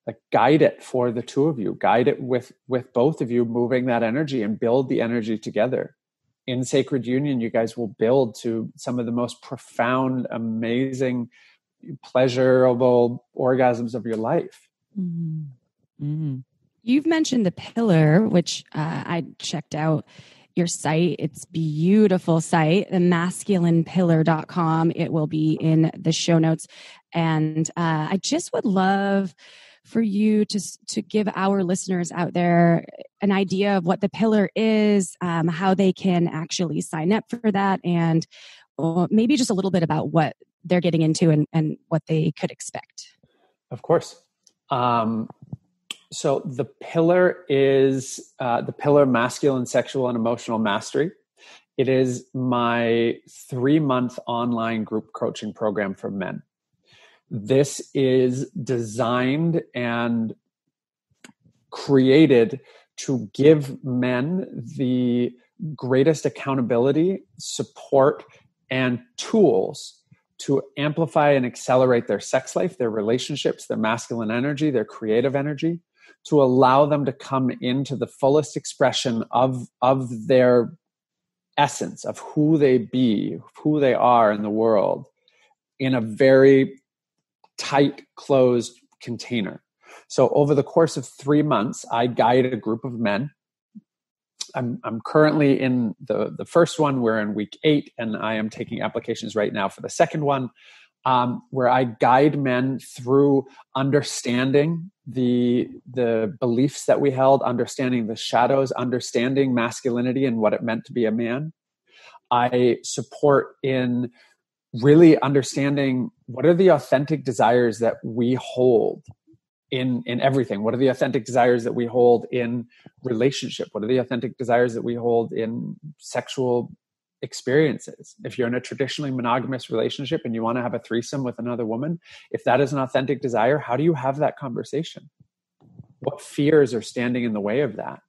Like guide it for the two of you. Guide it with both of you, moving that energy and build the energy together. In sacred union, you guys will build to some of the most profound, amazing, pleasurable orgasms of your life. Mm-hmm. Mm-hmm. You've mentioned the pillar, which I checked out your site. It's beautiful site, the masculinepillar.com. It will be in the show notes. And I just would love for you to give our listeners out there an idea of what the pillar is, how they can actually sign up for that, and maybe just a little bit about what they're getting into and what they could expect. Of course. So the pillar is the pillar masculine, sexual, and emotional mastery. It is my 3-month online group coaching program for men. This is designed and created to give men the greatest accountability, support, and tools to amplify and accelerate their sex life, their relationships, their masculine energy, their creative energy, to allow them to come into the fullest expression of their essence, of who they be, who they are in the world, in a very tight, closed container. So over the course of 3 months, I guide a group of men. I'm currently in the first one. We're in week 8, and I am taking applications right now for the second one, where I guide men through understanding the beliefs that we held, understanding the shadows, understanding masculinity and what it meant to be a man. I support in really understanding what are the authentic desires that we hold in everything. What are the authentic desires that we hold in relationship? What are the authentic desires that we hold in sexual experiences? If you're in a traditionally monogamous relationship and you want to have a threesome with another woman, if that is an authentic desire, how do you have that conversation? What fears are standing in the way of that?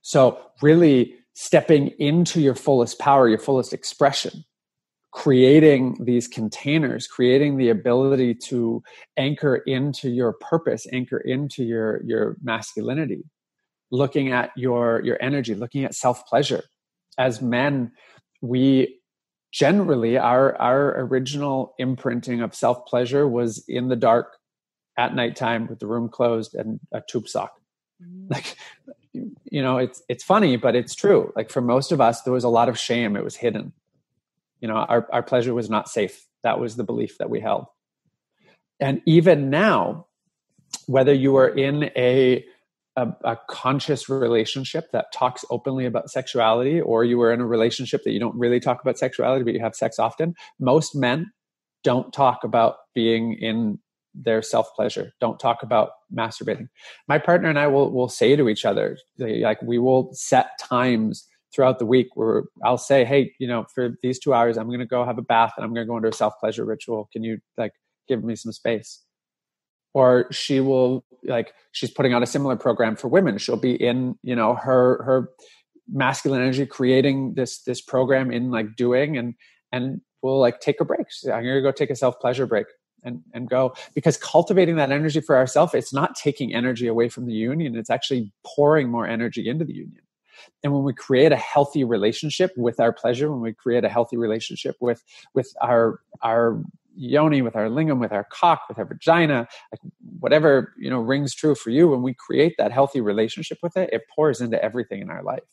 So really stepping into your fullest power, your fullest expression, creating these containers, creating the ability to anchor into your purpose, anchor into your masculinity, looking at your energy, looking at self-pleasure. As men, we generally, our original imprinting of self-pleasure was in the dark at nighttime with the room closed and a tube sock. Like, it's funny, but it's true. Like for most of us, there was a lot of shame. It was hidden. Our pleasure was not safe. That was the belief that we held. And even now, whether you are in a conscious relationship that talks openly about sexuality, or you are in a relationship that you don't really talk about sexuality, but you have sex often, most men don't talk about being in their self-pleasure, don't talk about masturbating. My partner and I will say to each other, like we will set times throughout the week where I'll say, hey, for these 2 hours, I'm going to go have a bath and I'm going to go into a self-pleasure ritual. Can you give me some space? Or she will she's putting out a similar program for women. She'll be in, her masculine energy, creating this program in doing, and we'll take a break. She's like, I'm going to go take a self-pleasure break and go, because cultivating that energy for ourselves, it's not taking energy away from the union. It's actually pouring more energy into the union. And when we create a healthy relationship with our pleasure, when we create a healthy relationship with our yoni, with our lingam, with our cock, with our vagina, whatever, rings true for you, when we create that healthy relationship with it, it pours into everything in our life.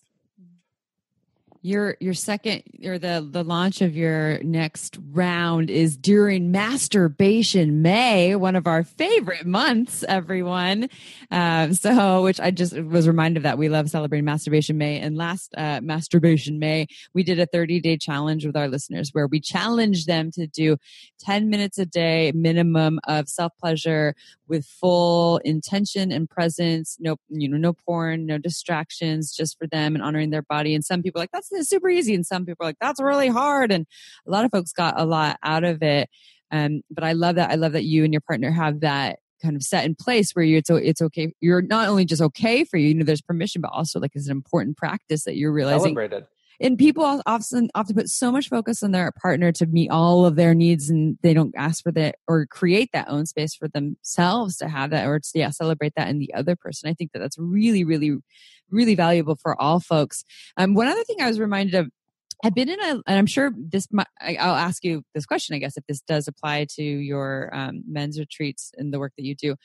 Your second, or the launch of your next round is during Masturbation May, one of our favorite months, everyone. Which I just was reminded of that. We love celebrating Masturbation May. And last Masturbation May, we did a 30-day challenge with our listeners where we challenged them to do 10 minutes a day minimum of self-pleasure with full intention and presence. No porn, no distractions, just for them and honoring their body. And some people are like, that's super easy. And some people are like, that's really hard. And a lot of folks got a lot out of it. But I love that. I love that you and your partner have that kind of set in place where it's okay. You're not only just okay for you, there's permission, but also like it's an important practice that you're realizing. Celebrated. And people often put so much focus on their partner to meet all of their needs, and they don't ask for that or create that own space for themselves to have that, or to celebrate that in the other person. I think that that's really, really, really valuable for all folks. One other thing I was reminded of, I've been and I'm sure I'll ask you this question, I guess, if this does apply to your men's retreats and the work that you do.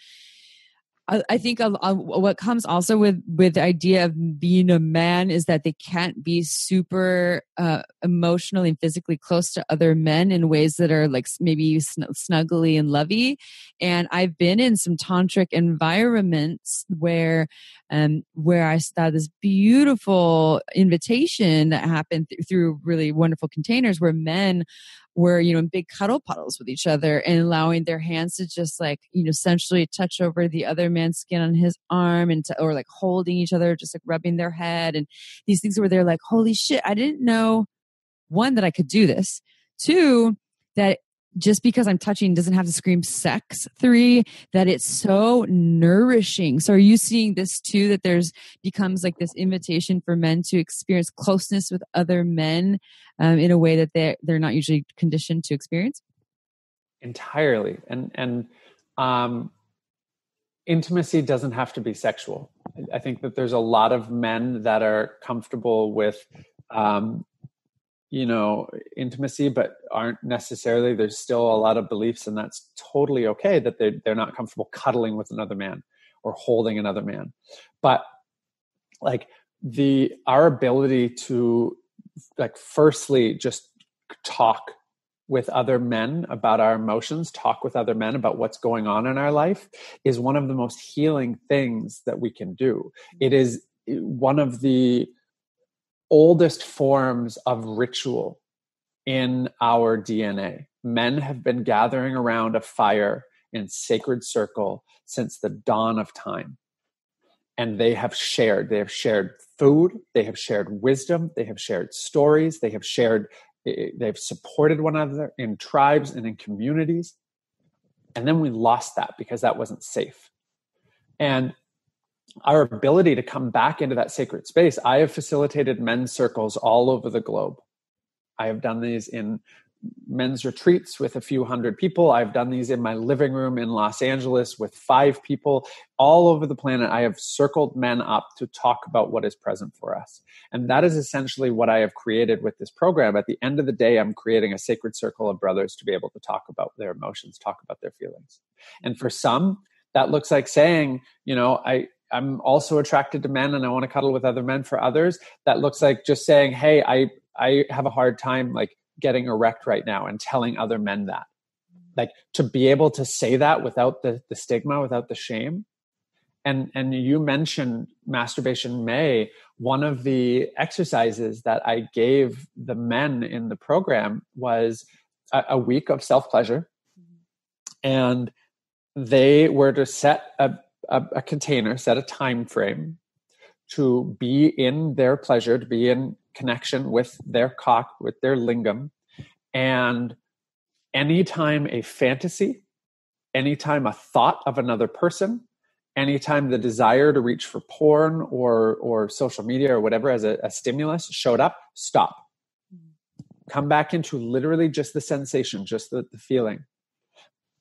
I think what comes also with the idea of being a man is that they can't be super emotionally and physically close to other men in ways that are like maybe snuggly and lovey. And I've been in some tantric environments where I saw this beautiful invitation that happened through really wonderful containers where men were, in big cuddle puddles with each other and allowing their hands to just like, essentially touch over the other man's skin on his arm or like holding each other, just like rubbing their head. And these things where they're like, holy shit, I didn't know, one, that I could do this. Two, that just because I'm touching doesn't have to scream sex. Three, that it's so nourishing. So are you seeing this too, that becomes like this invitation for men to experience closeness with other men in a way that they're not usually conditioned to experience? Entirely. And intimacy doesn't have to be sexual. I think that there's a lot of men that are comfortable with intimacy, but aren't necessarily, there's still a lot of beliefs, and that's totally okay that they're not comfortable cuddling with another man or holding another man. But like our ability to like, firstly, just talk with other men about our emotions, talk with other men about what's going on in our life is one of the most healing things that we can do. It is one of the oldest forms of ritual in our DNA. Men have been gathering around a fire in sacred circle since the dawn of time. And they have shared food, they have shared wisdom, they have shared stories, they've supported one another in tribes and in communities. And then we lost that because that wasn't safe. And our ability to come back into that sacred space, I have facilitated men's circles all over the globe. I have done these in men's retreats with a few hundred people. I've done these in my living room in Los Angeles with 5 people. All over the planet, I have circled men up to talk about what is present for us. And that is essentially what I have created with this program. At the end of the day, I'm creating a sacred circle of brothers to be able to talk about their emotions, talk about their feelings. And for some, that looks like saying, I'm also attracted to men and I want to cuddle with other men. For others, that looks like just saying, hey, I have a hard time like getting erect right now, and telling other men that. Like, to be able to say that without the stigma, without the shame. And you mentioned Masturbation May. One of the exercises that I gave the men in the program was a week of self-pleasure. And they were to set a container, set a time frame to be in their pleasure, to be in connection with their cock, with their lingam. And anytime a fantasy, anytime a thought of another person, anytime the desire to reach for porn or social media or whatever as a stimulus showed up, stop. Come back into literally just the sensation, just the feeling.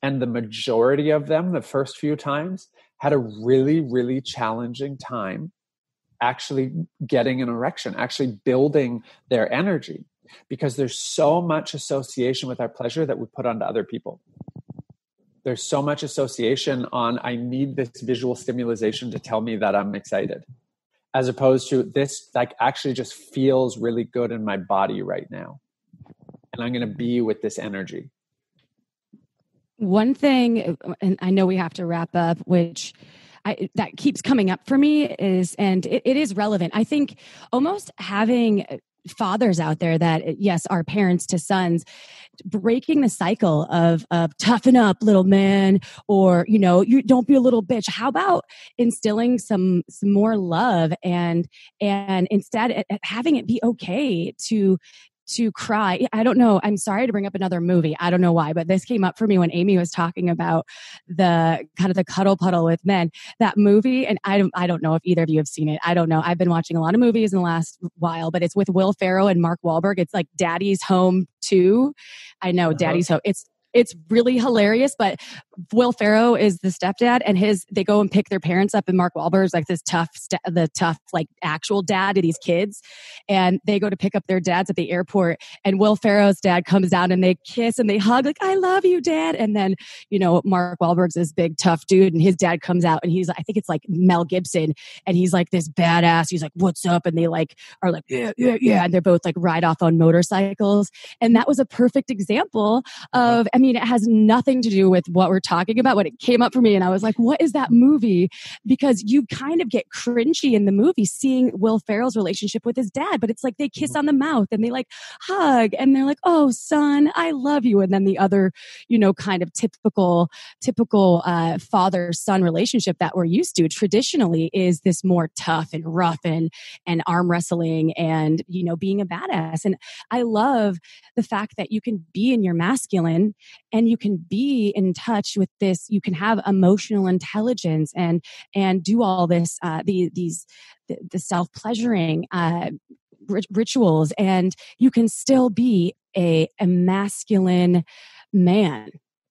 And the majority of them, the first few times, had a really, really challenging time actually getting an erection, actually building their energy, because there's so much association with our pleasure that we put onto other people. There's so much association on, I need this visual stimulation to tell me that I'm excited, as opposed to this, like, actually just feels really good in my body right now. And I'm going to be with this energy. One thing, and I know we have to wrap up, which that keeps coming up for me is, and it is relevant. I think almost having fathers out there that, yes, are parents to sons, breaking the cycle of toughen up, little man, or, you don't be a little bitch. How about instilling some more love and instead having it be okay to to cry. I don't know. I'm sorry to bring up another movie. I don't know why, but this came up for me when Amy was talking about the kind of the cuddle puddle with men. That movie, and I don't know if either of you have seen it. I don't know. I've been watching a lot of movies in the last while, but it's with Will Ferrell and Mark Wahlberg. It's like Daddy's Home 2. I know, Daddy's Home. It's really hilarious, but Will Ferrell is the stepdad, and they go and pick their parents up, and Mark Wahlberg's like this tough, like actual dad to these kids, and they go to pick up their dads at the airport, and Will Ferrell's dad comes down and they kiss and they hug like, I love you, Dad. And then, Mark Wahlberg's this big tough dude, and his dad comes out and he's, I think it's like Mel Gibson, and he's like this badass. He's like, what's up? And they are like, yeah. And they're both like ride off on motorcycles. And that was a perfect example of, it has nothing to do with what we're talking about, but it came up for me and I was like, what is that movie? Because you kind of get cringy in the movie seeing Will Ferrell's relationship with his dad, but it's like they kiss on the mouth and they like hug and they're like, oh son, I love you. And then the other, kind of typical father-son relationship that we're used to traditionally is this more tough and rough and arm wrestling and, being a badass. And I love the fact that you can be in your masculine and you can be in touch with this. You can have emotional intelligence and do all this, the self-pleasuring rituals, and you can still be a masculine man.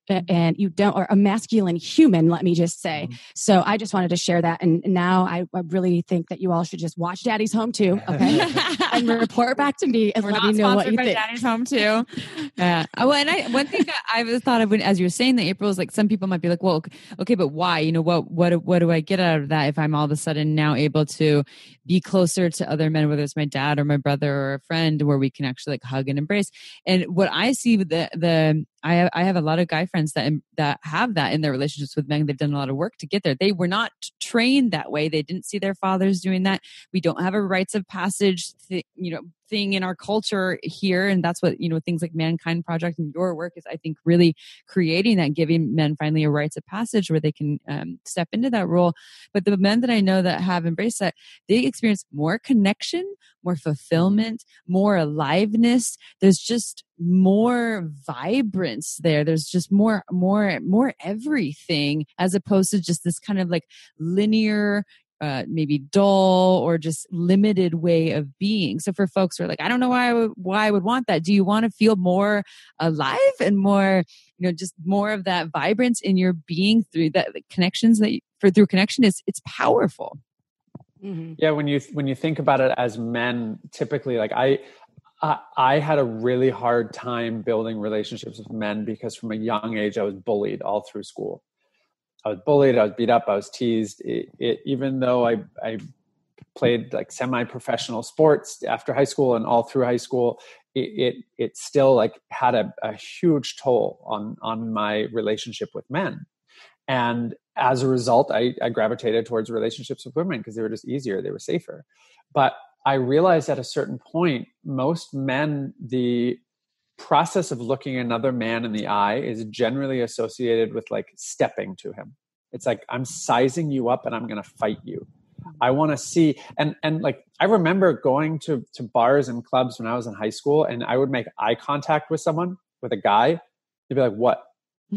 And you don't, or a masculine human, let me just say. So I just wanted to share that. And now I really think that you all should just watch Daddy's Home 2, okay? And report back to me and let me know what you think. Daddy's Home 2. Yeah. Well, and one thing that I thought of as you were saying that, April, is like some people might be like, well, okay, but why? What do I get out of that if I'm all of a sudden now able to be closer to other men, whether it's my dad or my brother or a friend, where we can actually like hug and embrace? And what I see with I have a lot of guy friends that have that in their relationships with men. They've done a lot of work to get there. They were not trained that way. They didn't see their fathers doing that. We don't have a rites of passage thing in our culture here. And that's what, things like Mankind Project and your work is, I think, really creating that, giving men finally a rites of passage where they can step into that role. But the men that I know that have embraced that, they experience more connection, more fulfillment, more aliveness. There's just more vibrance there. There's just more everything, as opposed to just this kind of like linear, maybe dull or just limited way of being. So for folks who are like, I don't know why I would want that. Do you want to feel more alive and more, just more of that vibrance in your being through that connections through connection it's powerful. Mm-hmm. Yeah. When you think about it as men, typically, like I had a really hard time building relationships with men because from a young age, I was bullied all through school. I was bullied, I was beat up, I was teased. Even though I played like semi-professional sports after high school and all through high school, it still like had a huge toll on my relationship with men. And as a result, I gravitated towards relationships with women because they were just easier, they were safer. But I realized at a certain point, most men, the process of looking another man in the eye is generally associated with like stepping to him. It's like, I'm sizing you up and I'm going to fight you. I want to see. And like, I remember going to bars and clubs when I was in high school, and I would make eye contact with a guy. They'd be like, what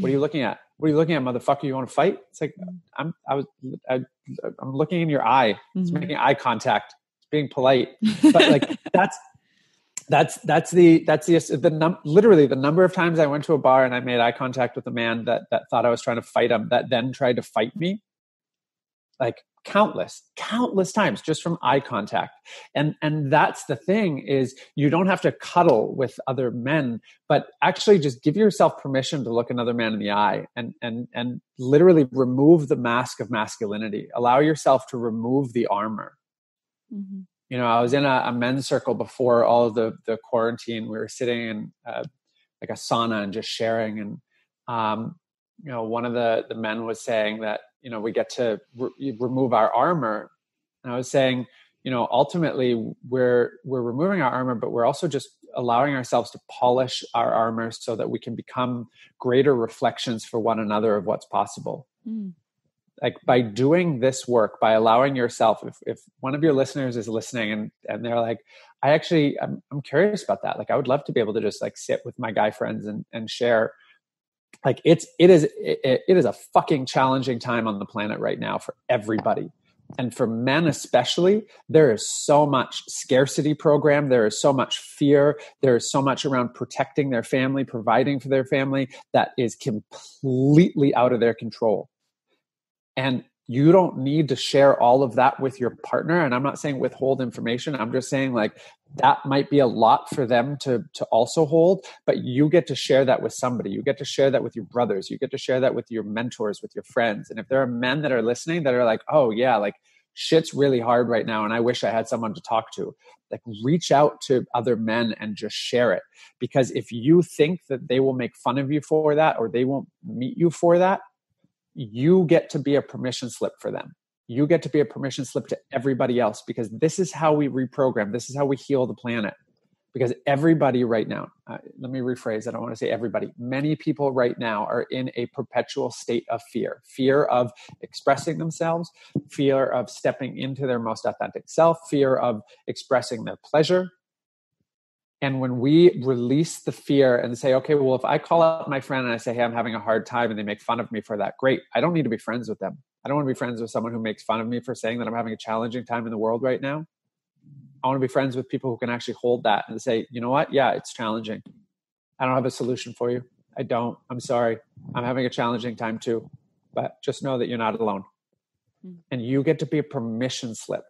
are you looking at? What are you looking at, motherfucker? You want to fight? It's like, I'm looking in your eye. It's making eye contact. It's being polite. But like, literally the number of times I went to a bar and I made eye contact with a man that thought I was trying to fight him, that then tried to fight me, like countless times just from eye contact. And that's the thing, is you don't have to cuddle with other men, but actually just give yourself permission to look another man in the eye and literally remove the mask of masculinity. Allow yourself to remove the armor. Mm-hmm. I was in a men's circle before all of the quarantine. We were sitting in like a sauna and just sharing. And, one of the men was saying that, we get to remove our armor. And I was saying, ultimately we're removing our armor, but we're also just allowing ourselves to polish our armor so that we can become greater reflections for one another of what's possible. Mm. Like by doing this work, by allowing yourself, if one of your listeners is listening and they're like, I'm curious about that. Like I would love to be able to just like sit with my guy friends and share. Like it is a fucking challenging time on the planet right now for everybody. And for men especially, there is so much scarcity program. There is so much fear. There is so much around protecting their family, providing for their family that is completely out of their control. And you don't need to share all of that with your partner. And I'm not saying withhold information. I'm just saying like that might be a lot for them to also hold, but you get to share that with somebody. You get to share that with your brothers. You get to share that with your mentors, with your friends. And if there are men that are listening that are like, oh yeah, like shit's really hard right now and I wish I had someone to talk to, like reach out to other men and just share it. Because if you think that they will make fun of you for that or they won't meet you for that, you get to be a permission slip for them. You get to be a permission slip to everybody else, because this is how we reprogram. This is how we heal the planet. Because everybody right now, let me rephrase. I don't want to say everybody. Many people right now are in a perpetual state of fear. Fear of expressing themselves, fear of stepping into their most authentic self, fear of expressing their pleasure. And when we release the fear and say, okay, well, if I call up my friend and I say, hey, I'm having a hard time, and they make fun of me for that, great. I don't need to be friends with them. I don't want to be friends with someone who makes fun of me for saying that I'm having a challenging time in the world right now. I want to be friends with people who can actually hold that and say, you know what? Yeah, it's challenging. I don't have a solution for you. I don't. I'm sorry. I'm having a challenging time too. But just know that you're not alone. And you get to be a permission slip.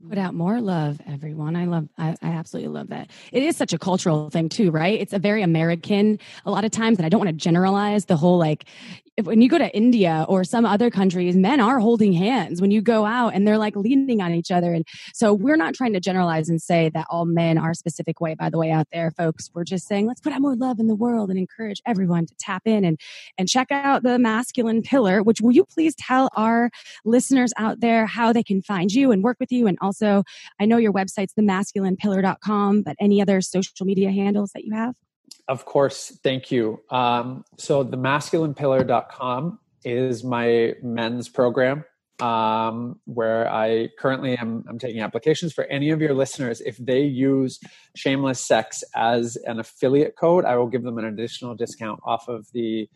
Put out more love, everyone. I absolutely love that. It is such a cultural thing too, right? It's a very American a lot of times, and I don't want to generalize the whole, like, when you go to India or some other countries, men are holding hands when you go out and they're like leaning on each other. And so we're not trying to generalize and say that all men are a specific way, by the way, out there, folks. We're just saying, let's put out more love in the world and encourage everyone to tap in and check out the Masculine Pillar, which will you please tell our listeners out there how they can find you and work with you? And also, I know your website's themasculinepillar.com, but any other social media handles that you have? Of course. Thank you. So themasculinepillar.com is my men's program, where I currently I'm taking applications for any of your listeners. If they use Shameless Sex as an affiliate code, I will give them an additional discount off of the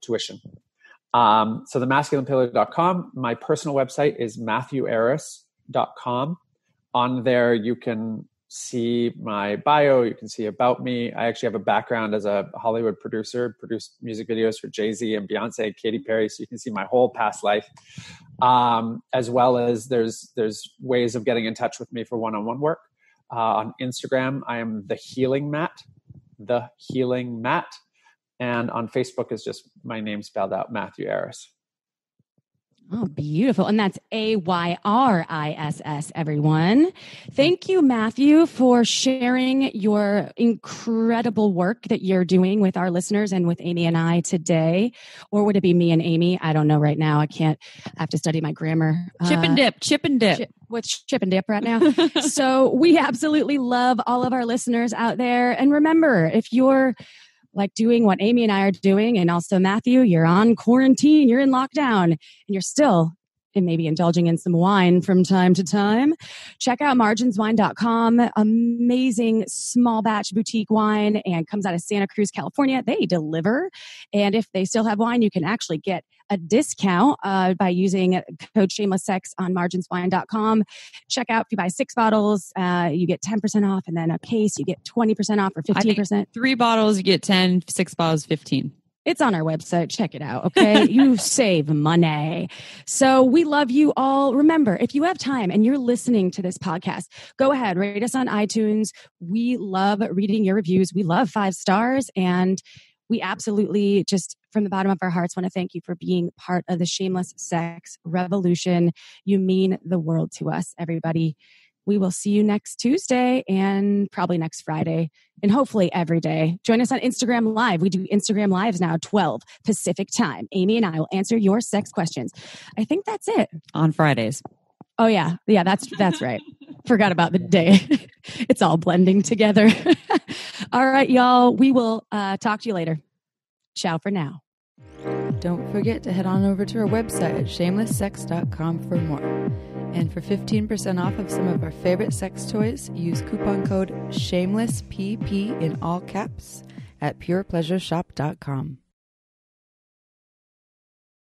tuition. So themasculinepillar.com. My personal website is matthewayriss.com. On there, you can see my bio. You can see about me. I actually have a background as a Hollywood producer, produced music videos for Jay-Z and Beyonce and Katy Perry. So you can see my whole past life. As well as there's ways of getting in touch with me for one-on-one work. On Instagram, I am The Healing Matt. And on Facebook is just my name spelled out, Matthew Ayriss. Oh, beautiful. And that's AYRISS, everyone. Thank you, Matthew, for sharing your incredible work that you're doing with our listeners and with Amy and I today. Or would it be me and Amy? I don't know right now. I have to study my grammar. Chip and dip. What's chip and dip right now? So we absolutely love all of our listeners out there. And remember, if you're like doing what Amy and I are doing, and also Matthew, you're on quarantine, you're in lockdown, and you're still maybe indulging in some wine from time to time, check out marginswine.com. Amazing small batch boutique wine, and comes out of Santa Cruz, California. They deliver. And if they still have wine, you can actually get a discount by using code shamelesssex on marginswine.com. Check out, if you buy 6 bottles, you get 10% off, and then a case, you get 20% off or 15%. 3 bottles, you get 10, 6 bottles, 15. It's on our website. Check it out, okay? You save money. So we love you all. Remember, if you have time and you're listening to this podcast, go ahead, rate us on iTunes. We love reading your reviews. We love 5 stars, and we absolutely, just from the bottom of our hearts, want to thank you for being part of the Shameless Sex Revolution. You mean the world to us, everybody. We will see you next Tuesday and probably next Friday, and hopefully every day. Join us on Instagram Live. We do Instagram Lives now, 12 Pacific time. Amy and I will answer your sex questions. I think that's it. On Fridays. Oh, yeah. Yeah, that's right. Forgot about the day. It's all blending together. All right, y'all. We will talk to you later. Ciao for now. Don't forget to head on over to our website at shamelesssex.com for more. And for 15% off of some of our favorite sex toys, use coupon code SHAMELESSPP in all caps at purepleasureshop.com.